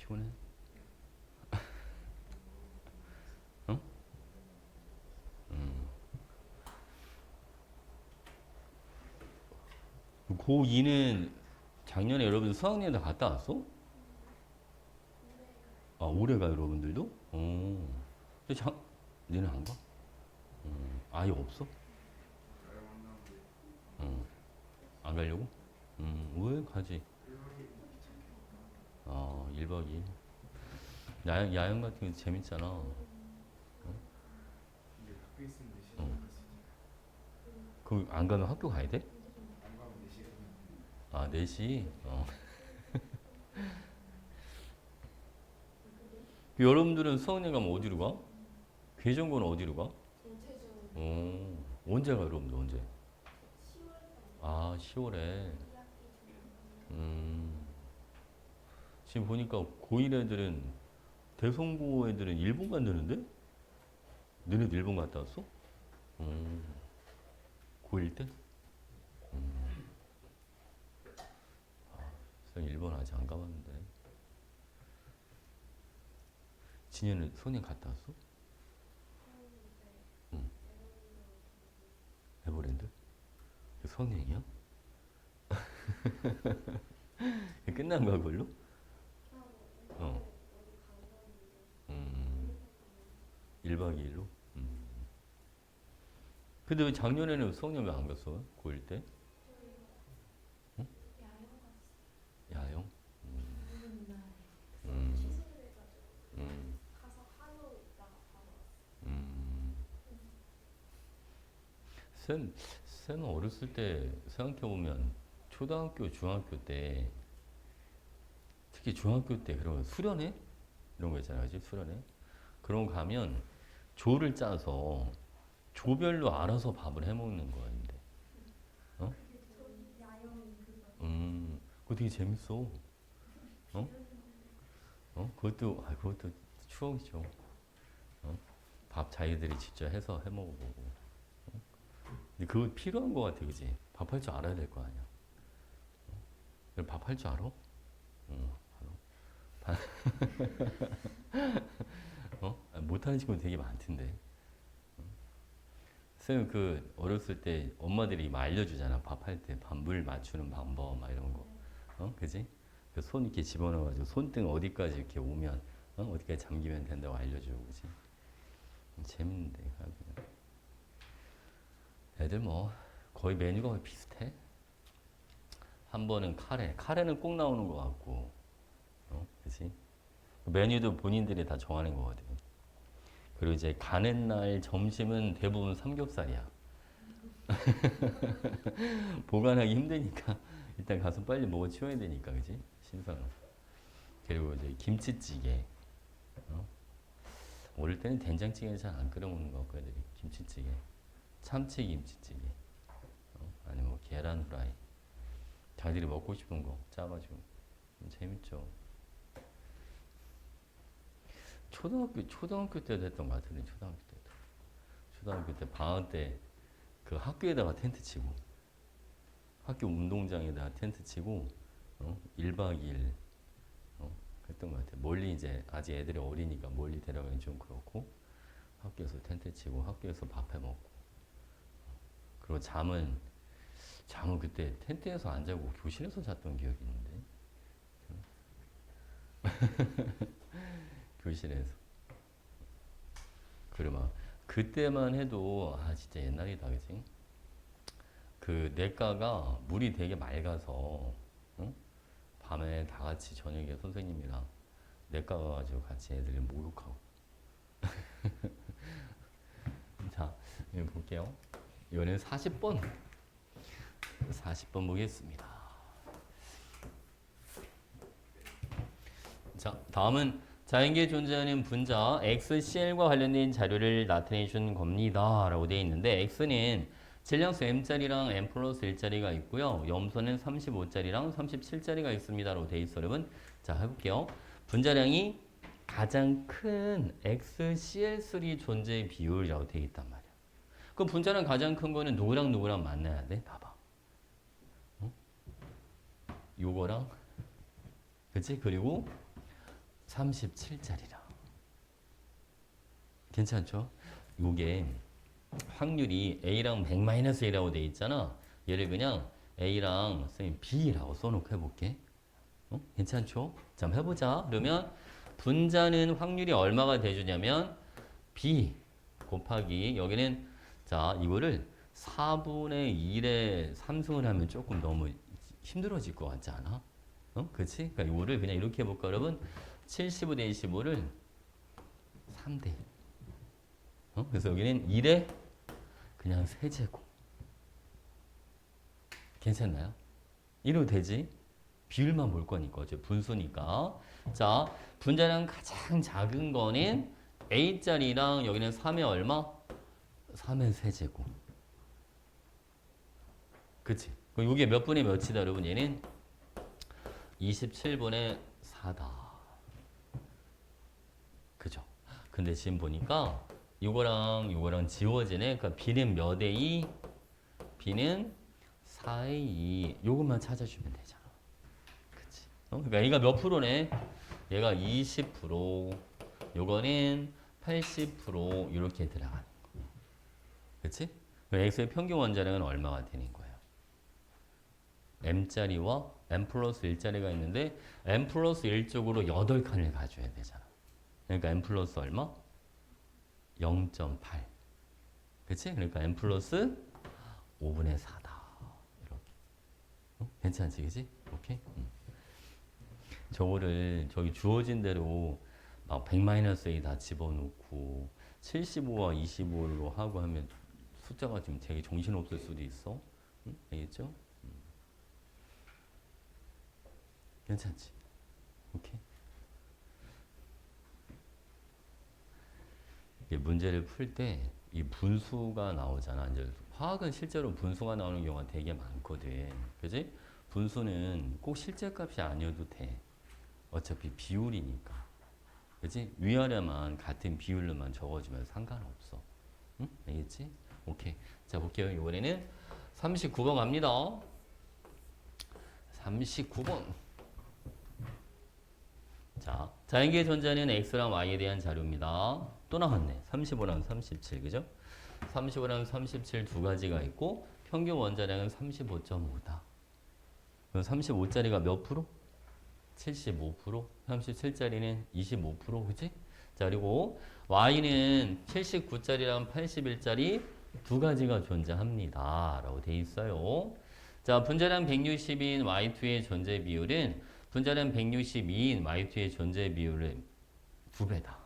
피곤해? 어? 고2는 작년에 여러분 수학여행 갔다 왔어? 아, 올해 가 여러분들도? 근데 니는 안 가? 아예 없어? 안 가려고? 왜 가지? 아, 1박 2일. 야영 같은 거 재밌잖아. 근데 학교 있으면 4시간 어. 갈수 있잖아. 그럼 안 가면 학교 가야 돼? 안 가면 4시간. 아, 4시? 여러분들은 수학여행 가면 어디로 가? 괴전고는 어디로 가? 전체적으로 언제 가, 여러분들 언제? 10월 아, 10월에. 2학기 지금 보니까 고1 애들은, 대성고 애들은 일본 간다는데? 너네도 일본 갔다 왔어? 고1 때? 일본 아직 안 가봤는데. 진현은 소년 갔다 왔어? 응. 에버랜드? 수학여행이야? 끝난 거야, 그걸로? 어. 1박 2일로? 근데 왜 작년에는 수학여행 왜 안 갔어? 고1 때? 응? 야영? 음, 취소해가지고 음, 가서 하루 있다가 바로 왔어요. 음. 쌤은 어렸을 때 생각해보면 초등학교, 중학교 때 특히 중학교 때 그런 거 수련회? 이런 거 있잖아요. 그지? 수련회? 그런 거 가면 조를 짜서 조별로 알아서 밥을 해 먹는 거야, 근데. 어? 저희 야영 그거 그거 되게 재밌어. 어? 그것도 추억이죠. 밥 자기들이 직접 해서 해 먹어보고. 근데 그거 필요한 거 같아, 그지? 밥 할 줄 알아야 될 거 아니야. 밥 할 줄 알아? 응, 알아. 못하는 친구는 되게 많던데. 쌤, 그, 어렸을 때 엄마들이 막 알려주잖아. 밥 할 때, 밥 물 맞추는 방법, 막 이런 거. 그지? 그 손 이렇게 집어넣어가지고 손등 어디까지 이렇게 오면, 어디까지 잠기면 된다고 알려주고, 그지? 재밌는데, 하기는. 애들 뭐, 거의 메뉴가 거의 비슷해. 한 번은 카레는 꼭 나오는 것 같고, 그지? 메뉴도 본인들이 다 정하는 거거든. 그리고 이제 가는 날 점심은 대부분 삼겹살이야. 보관하기 힘드니까 일단 가서 빨리 먹어 치워야 되니까, 그지? 신선한. 그리고 이제 김치찌개. 어? 어릴 때는 된장찌개는 잘 안 끓여 먹는 것 같고 애들이 김치찌개, 참치 김치찌개, 아니면 뭐 계란 후라이. 자기들이 먹고 싶은 거 짜가지고 재밌죠. 초등학교 때도 했던 것 같은데 초등학교 때 방학 때 그 학교에다가 텐트 치고 학교 운동장에다가 텐트 치고 1박 2일 했던 것 같아요. 멀리 이제 아직 애들이 어리니까 멀리 데려가기 좀 그렇고 학교에서 텐트 치고 학교에서 밥 해 먹고 그리고 잠은 그때 텐트에서 안 자고 교실에서 잤던 기억이 있는데 교실에서 그리고 막 그때만 해도 진짜 옛날이다 그지? 그 내과가 물이 되게 맑아서 밤에 다 같이 저녁에 선생님이랑 내과 가가지고 같이 애들 목욕하고 자 여기 볼게요. 이거는 40번 보겠습니다. 자 다음은 자연계에 존재하는 분자 XCL과 관련된 자료를 나타내 준 겁니다 라고 되어 있는데 X는 질량수 M자리랑 M 플러스 1자리가 있고요. 염소는 35자리랑 37자리가 있습니다 라고 되어 있어요. 여러분 자 해볼게요. 분자량이 가장 큰 XCL3 존재의 비율이라고 되어 있단 말이야. 그럼 분자량 가장 큰 거는 누구랑 누구랑 만나야 돼? 봐봐. 요거랑 그치? 그리고 37짜리라. 괜찮죠? 요게 확률이 A랑 100-A라고 돼 있잖아. 얘를 그냥 A랑 선생님 B라고 써놓고 해볼게. 괜찮죠? 자, 한번 해보자. 그러면 분자는 확률이 얼마가 돼주냐면 B 곱하기 여기는 자 이거를 4분의 1의 3승을 하면 조금 너무 힘들어질 것 같지 않아? 그치? 그러니까 이거를 그냥 이렇게 해볼까 여러분? 75대 25를 3대 그래서 여기는 1에 그냥 세제곱. 괜찮나요? 이래도 되지? 비율만 볼 거니까 어째 분수니까. 자, 분자량 가장 작은 거는 A짜리랑 여기는 3의 얼마? 3의 세제곱. 그치? 그럼 이게 몇 분의 몇이다 여러분? 얘는 27분의 4다. 그죠? 근데 지금 보니까 요거랑 지워지네. 그러니까 B는 몇 의 2? B는 4의 2. 요것만 찾아주면 되잖아. 그치? 그러니까 얘가 몇 프로네? 얘가 20%. 요거는 80% 이렇게 들어가는 거. 그치? 그럼 X의 평균 원자량은 얼마가 되는 거예요? M짜리와 M 플러스 1짜리가 있는데 M 플러스 1쪽으로 8칸을 가져야 되잖아. 그러니까 M 플러스 얼마? 0.8. 그치? 그러니까 M 플러스 5분의 4다. 이렇게. 괜찮지? 그치? 오케이? 저거를 저기 주어진 대로 막 100-A 다 집어넣고 75와 25로 하고 하면 숫자가 좀 되게 정신없을 수도 있어. 알겠죠? 괜찮지? 오케이? 문제를 풀 때 이 분수가 나오잖아. 이제 화학은 실제로 분수가 나오는 경우가 되게 많거든. 그지? 분수는 꼭 실제 값이 아니어도 돼. 어차피 비율이니까. 그지? 위아래만 같은 비율로만 적어주면 상관없어. 응? 알겠지? 오케이. 자, 볼게요. 이번에는 39번 갑니다. 39번. 자, 자연계의 존재는 X랑 Y에 대한 자료입니다. 또 나왔네. 35랑 37, 그죠? 35랑 37 두 가지가 있고 평균 원자량은 35.5다. 그럼 35짜리가 몇 프로? 75%. 37짜리는 25%, 그치? 자, 그리고 Y는 79짜리랑 81짜리 두 가지가 존재합니다. 라고 돼 있어요. 자, 분자량 160인 Y2의 존재 비율은 분자량 162인 Y2의 존재 비율의 2배다.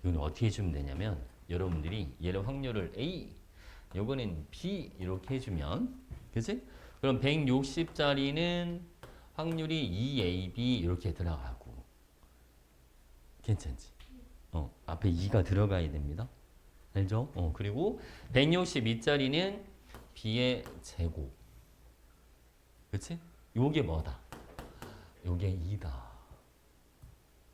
이건 어떻게 해주면 되냐면 여러분들이 얘를 확률을 A, 요거는 B 이렇게 해주면 그치? 그럼 160짜리는 확률이 2AB 이렇게 들어가고 괜찮지? 앞에 2가 들어가야 됩니다. 알죠? 그리고 162짜리는 B의 제곱. 그치? 요게 뭐다? 요게 2다.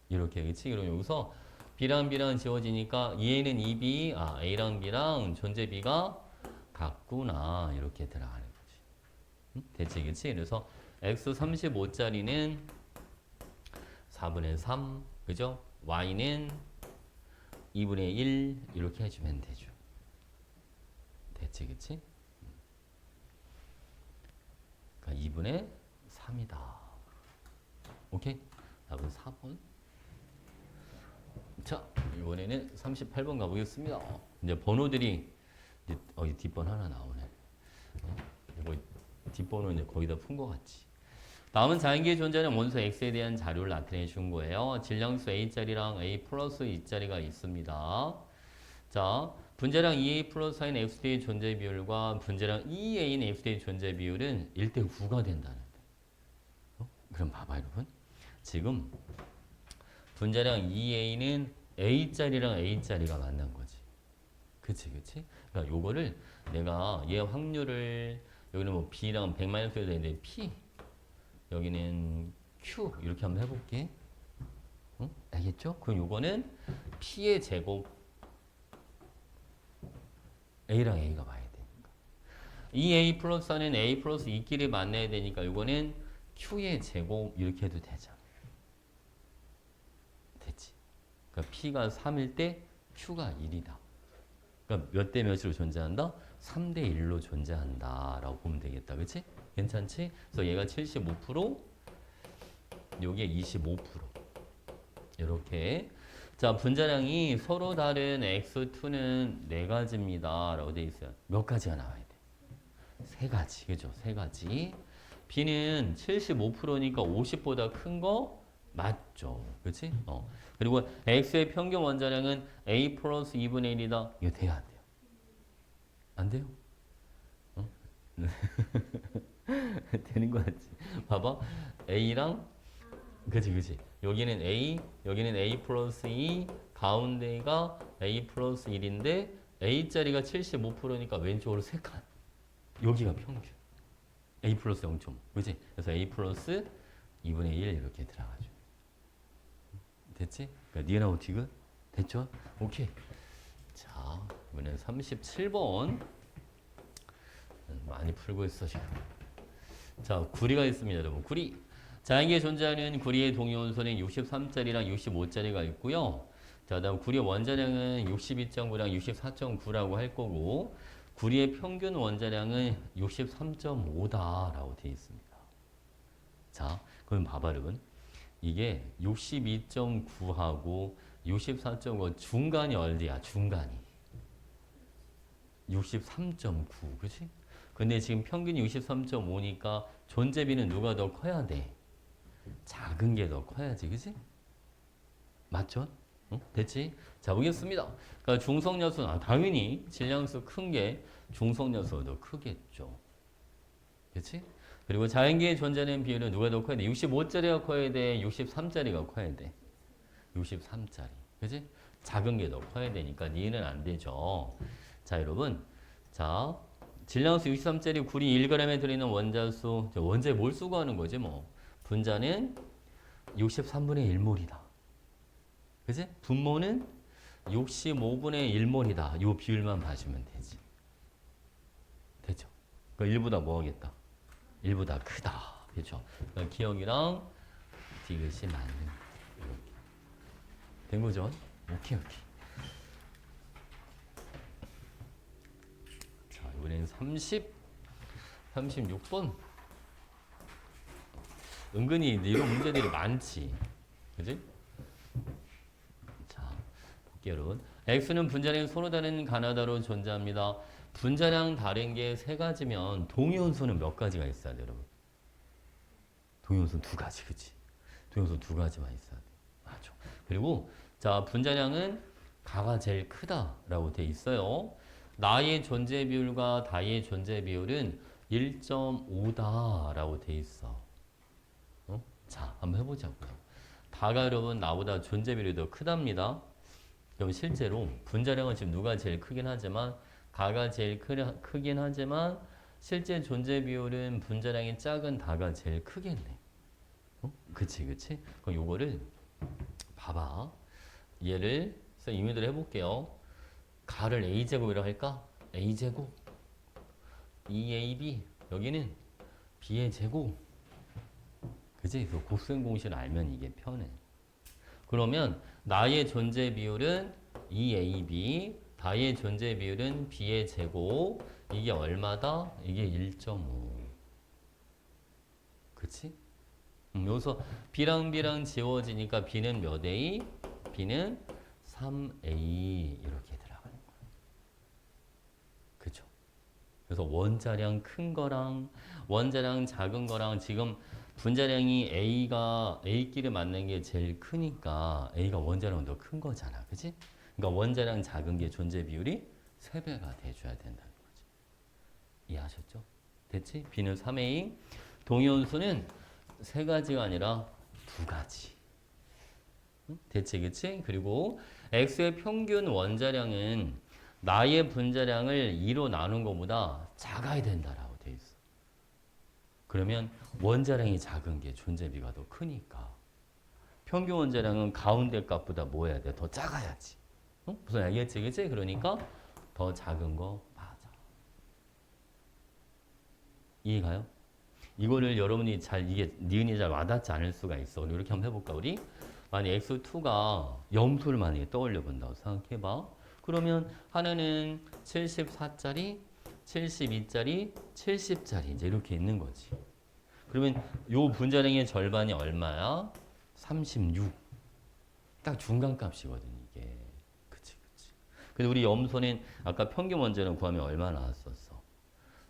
이렇게, 그치? 그럼 여기서 B랑 B랑 지워지니까 얘는 2B, A랑 B랑 존재 B가 같구나. 이렇게 들어가는 거지. 응? 됐지, 그치? 그래서 X 35짜리는 4분의 3, 그죠? Y는 2분의 1, 이렇게 해주면 되죠. 됐지, 그치? 그러니까 2분의 3이다. 오케이? 답은 4번. 자, 이번에는 38번 가보겠습니다. 이제 번호들이 이제 뒷번 하나 나오네. 이거 뒷번호 이제 거의 다 푼 것 같지. 다음은 자연계의 존재는 원소 X에 대한 자료를 나타내 준 거예요. 질량수 A짜리랑 A 플러스 2짜리가 있습니다. 자, 분자량 2A 플러스 I인 X대의 존재 비율과 분자량 2A인 X대의 존재 비율은 1대 9가 된다는데. 그럼 봐봐 여러분. 지금 분자량 2A는 A짜리랑 A짜리가 만난 거지. 그치, 그치? 그러니까 요거를 내가 얘 확률을 여기는 뭐 B랑 100-A가 되는데 P 여기는 Q 이렇게 한번 해볼게. 응? 알겠죠? 그럼 요거는 P의 제곱 A랑 A가 와야 되니까. 2A 플러스 는 A 플러스 2끼리 만나야 되니까 요거는 Q의 제곱 이렇게 해도 되잖아. 그러니까 P가 3일 때 Q가 1이다. 그러니까 몇 대 몇으로 존재한다? 3대 1로 존재한다 라고 보면 되겠다. 그치? 괜찮지? 그래서 얘가 75%, 요게 25%. 이렇게. 자, 분자량이 서로 다른 X2는 4가지입니다 라고 되어 있어요. 몇 가지가 나와야 돼? 3가지. 그죠? 3가지. B는 75%니까 50보다 큰 거 맞죠? 그치? 그리고 X의 평균 원자량은 A 플러스 2분의 1이다. 이거 돼야 안 돼요? 안 돼요? 되는 거 같지? 봐봐. A랑, 그치. 여기는 A 플러스 2, 가운데가 A 플러스 1인데, A짜리가 75%니까 왼쪽으로 3칸. 여기가 평균. A 플러스 0.5. 그치? 그래서 A 플러스 2분의 1 이렇게 들어가죠. 됐지? 그러니까 니은하고 디귿? 됐죠? 오케이. 자, 이번엔 37번. 많이 풀고 있어, 지금. 자, 구리가 있습니다, 여러분. 구리. 자연계에 존재하는 구리의 동위원소는 63짜리랑 65짜리가 있고요. 자, 다음 구리 원자량은 62.9랑 64.9라고 할 거고, 구리의 평균 원자량은 63.5다라고 되어 있습니다. 자, 그럼 봐봐, 여러분. 이게 62.9하고 64.5 중간이 어디야? 중간이. 63.9, 그치? 근데 지금 평균이 63.5니까 존재비는 누가 더 커야 돼? 작은 게 더 커야지, 그치? 맞죠? 응? 됐지? 자, 보겠습니다. 그러니까 중성요소는 당연히 질량수 큰 게 중성요소가 더 크겠죠. 그치? 그리고 자연계에 존재하는 비율은 누가 더 커야 돼? 65짜리가 커야 돼? 63짜리가 커야 돼? 63짜리. 그치? 작은 게 더 커야 되니까 니는 안 되죠. 자, 여러분. 자, 질량수 63짜리 구리 1g에 들어있는 원자수, 원자의 몰수 구하는 거지 뭐. 분자는 63분의 1몰이다. 그치? 분모는 65분의 1몰이다. 이 비율만 봐주면 되지. 되죠? 그 1보다 뭐 하겠다? 1보다 크다. 그렇죠? 그러니까 기억이랑 디귿이 맞는 이렇게. 된 거죠? 오케이. 자, 이번엔 36번. 은근히 이런 문제들이 많지. 그지? 자, 볼게요, 여러분. X는 분자량 서로 다른 가나다로 존재합니다. 분자량 다른 게 3가지면 동위원소는 몇 가지가 있어야 돼, 여러분? 동위원소는 2가지, 그치? 동위원소 2가지만 있어야 돼. 맞죠? 그리고, 자, 분자량은 가가 제일 크다라고 돼 있어요. 나의 존재 비율과 다의 존재 비율은 1.5다라고 돼 있어. 자, 한번 해보자고요. 다가 여러분 나보다 존재 비율이 더 크답니다. 그럼 실제로 분자량은 지금 누가 제일 크긴 하지만 가가 제일 크긴 하지만 실제 존재 비율은 분자량이 작은 다가 제일 크겠네. 그치. 그럼 요거를 봐봐. 얘를 임의대로 해볼게요. 가를 a제곱이라고 할까? a제곱 2ab 여기는 b의 제곱. 그치? 그 곱셈 공식을 알면 이게 편해. 그러면 나의 존재 비율은 2ab, 다의 존재 비율은 b의 제곱. 이게 얼마다? 이게 1.5. 그치? 여기서 b랑 b랑 지워지니까 b는 몇 a? b는 3a 이렇게 들어가는 거야. 그죠? 그래서 원자량 큰 거랑 원자량 작은 거랑 지금 분자량이 A끼리 맞는 게 제일 크니까 A가 원자량은 더 큰 거잖아. 그치? 그러니까 원자량 작은 게 존재 비율이 3배가 돼줘야 된다는 거지. 이해하셨죠? 됐지? B는 3A. 동위원소는 3가지가 아니라 2가지. 응? 됐지? 그치? 그리고 X의 평균 원자량은 나의 분자량을 2로 나눈 것보다 작아야 된다라고 돼 있어. 그러면 원자량이 작은 게 존재비가 더 크니까 평균 원자량은 가운데 값보다 뭐 해야 돼? 더 작아야지. 무슨 알겠지? 그치? 그러니까 더 작은 거 맞아. 이해가요? 이거를 여러분이 잘 이게 니은이 잘 와닿지 않을 수가 있어. 이렇게 한번 해볼까 우리? 만약 x2가 염소를 만약에 떠올려 본다고 생각해봐. 그러면 하나는 74짜리, 72짜리, 70짜리 이제 이렇게 있는 거지. 그러면 요 분자량의 절반이 얼마야? 36. 딱 중간 값이거든 이게. 그치. 근데 우리 염소는 아까 평균 원자량 구하면 얼마 나왔었어?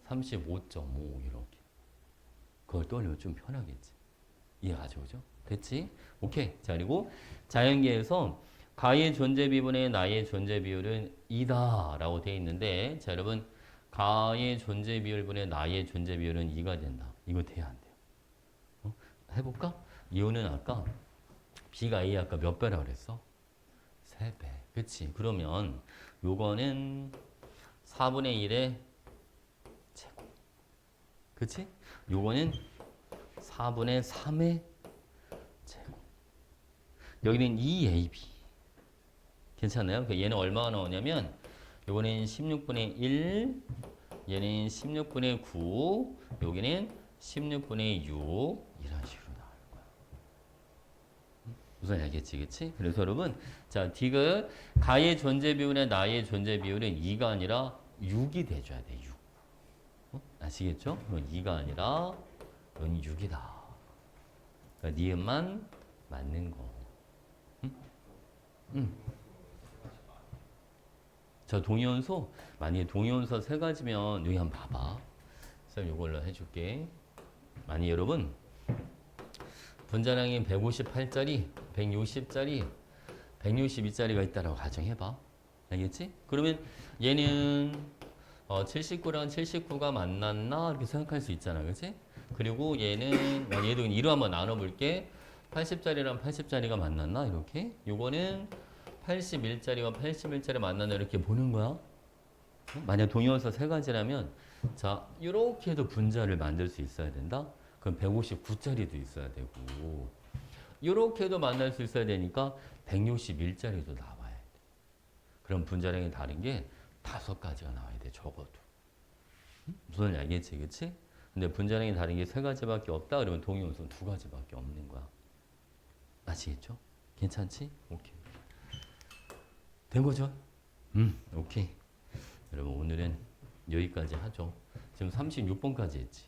35.5 이렇게. 그걸 떠올리면 좀 편하겠지. 이해가죠, 그죠? 됐지? 오케이. 자, 그리고 자연계에서 가의 존재 비분의 나의 존재 비율은 2다 라고 되어 있는데, 자, 여러분, 가의 존재 비율분의 나의 존재 비율은 2가 된다. 이거 돼야 안 돼요? 해볼까? 이거는 아까 B가 A 아까 몇 배라고 그랬어? 3배. 그치? 그러면 요거는 4분의 1의 제곱. 그치? 요거는 4분의 3의 제곱. 여기는 2AB. 괜찮아요? 얘는 얼마가 나오냐면 요거는 16분의 1, 얘는 16분의 9, 여기는 16분의 6 이런 식으로 나올 거야. 무슨 알겠지, 그치? 그래서 여러분, 자, 디귿 가의 존재 비율의 나의 존재 비율은 2가 아니라 6이 돼줘야 돼, 6. 아시겠죠? 그럼 2가 아니라 이건 6이다. 그러니까 니은만 맞는 거. 자, 동위원소. 만약에 동위원소 세 가지면 여기 한번 봐봐. 쌤 이걸로 해줄게. 만약 여러분 분자량이 158짜리, 160짜리, 162짜리가 있다라고 가정해봐. 알겠지? 그러면 얘는 79랑 79가 만났나? 이렇게 생각할 수 있잖아. 그치? 그리고 얘는, 얘도 2로 한번 나눠볼게. 80짜리랑 80짜리가 만났나? 이렇게. 요거는 81짜리와 81짜리 만났나? 이렇게 보는 거야. 만약 동위원소 세 가지라면, 자, 이렇게 해도 분자를 만들 수 있어야 된다? 그럼 159짜리도 있어야 되고, 이렇게 해도 만날 수 있어야 되니까 161짜리도 나와야 돼. 그럼 분자량이 다른 게 5가지가 나와야 돼, 적어도. 무슨 말인지 알겠지, 그치? 근데 분자량이 다른 게 3가지밖에 없다? 그러면 동위원소는 2가지밖에 없는 거야. 아시겠죠? 괜찮지? 오케이. 된 거죠? 오케이. 여러분, 오늘은 여기까지 하죠. 지금 36번까지 했지.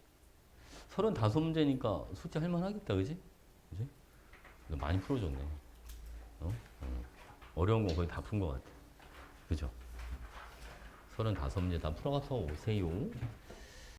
35문제니까 숙제 할만하겠다, 그지? 그지? 많이 풀어줬네. 어려운 거 거의 다 푼 것 같아. 그죠? 35문제 다 풀어가서 오세요.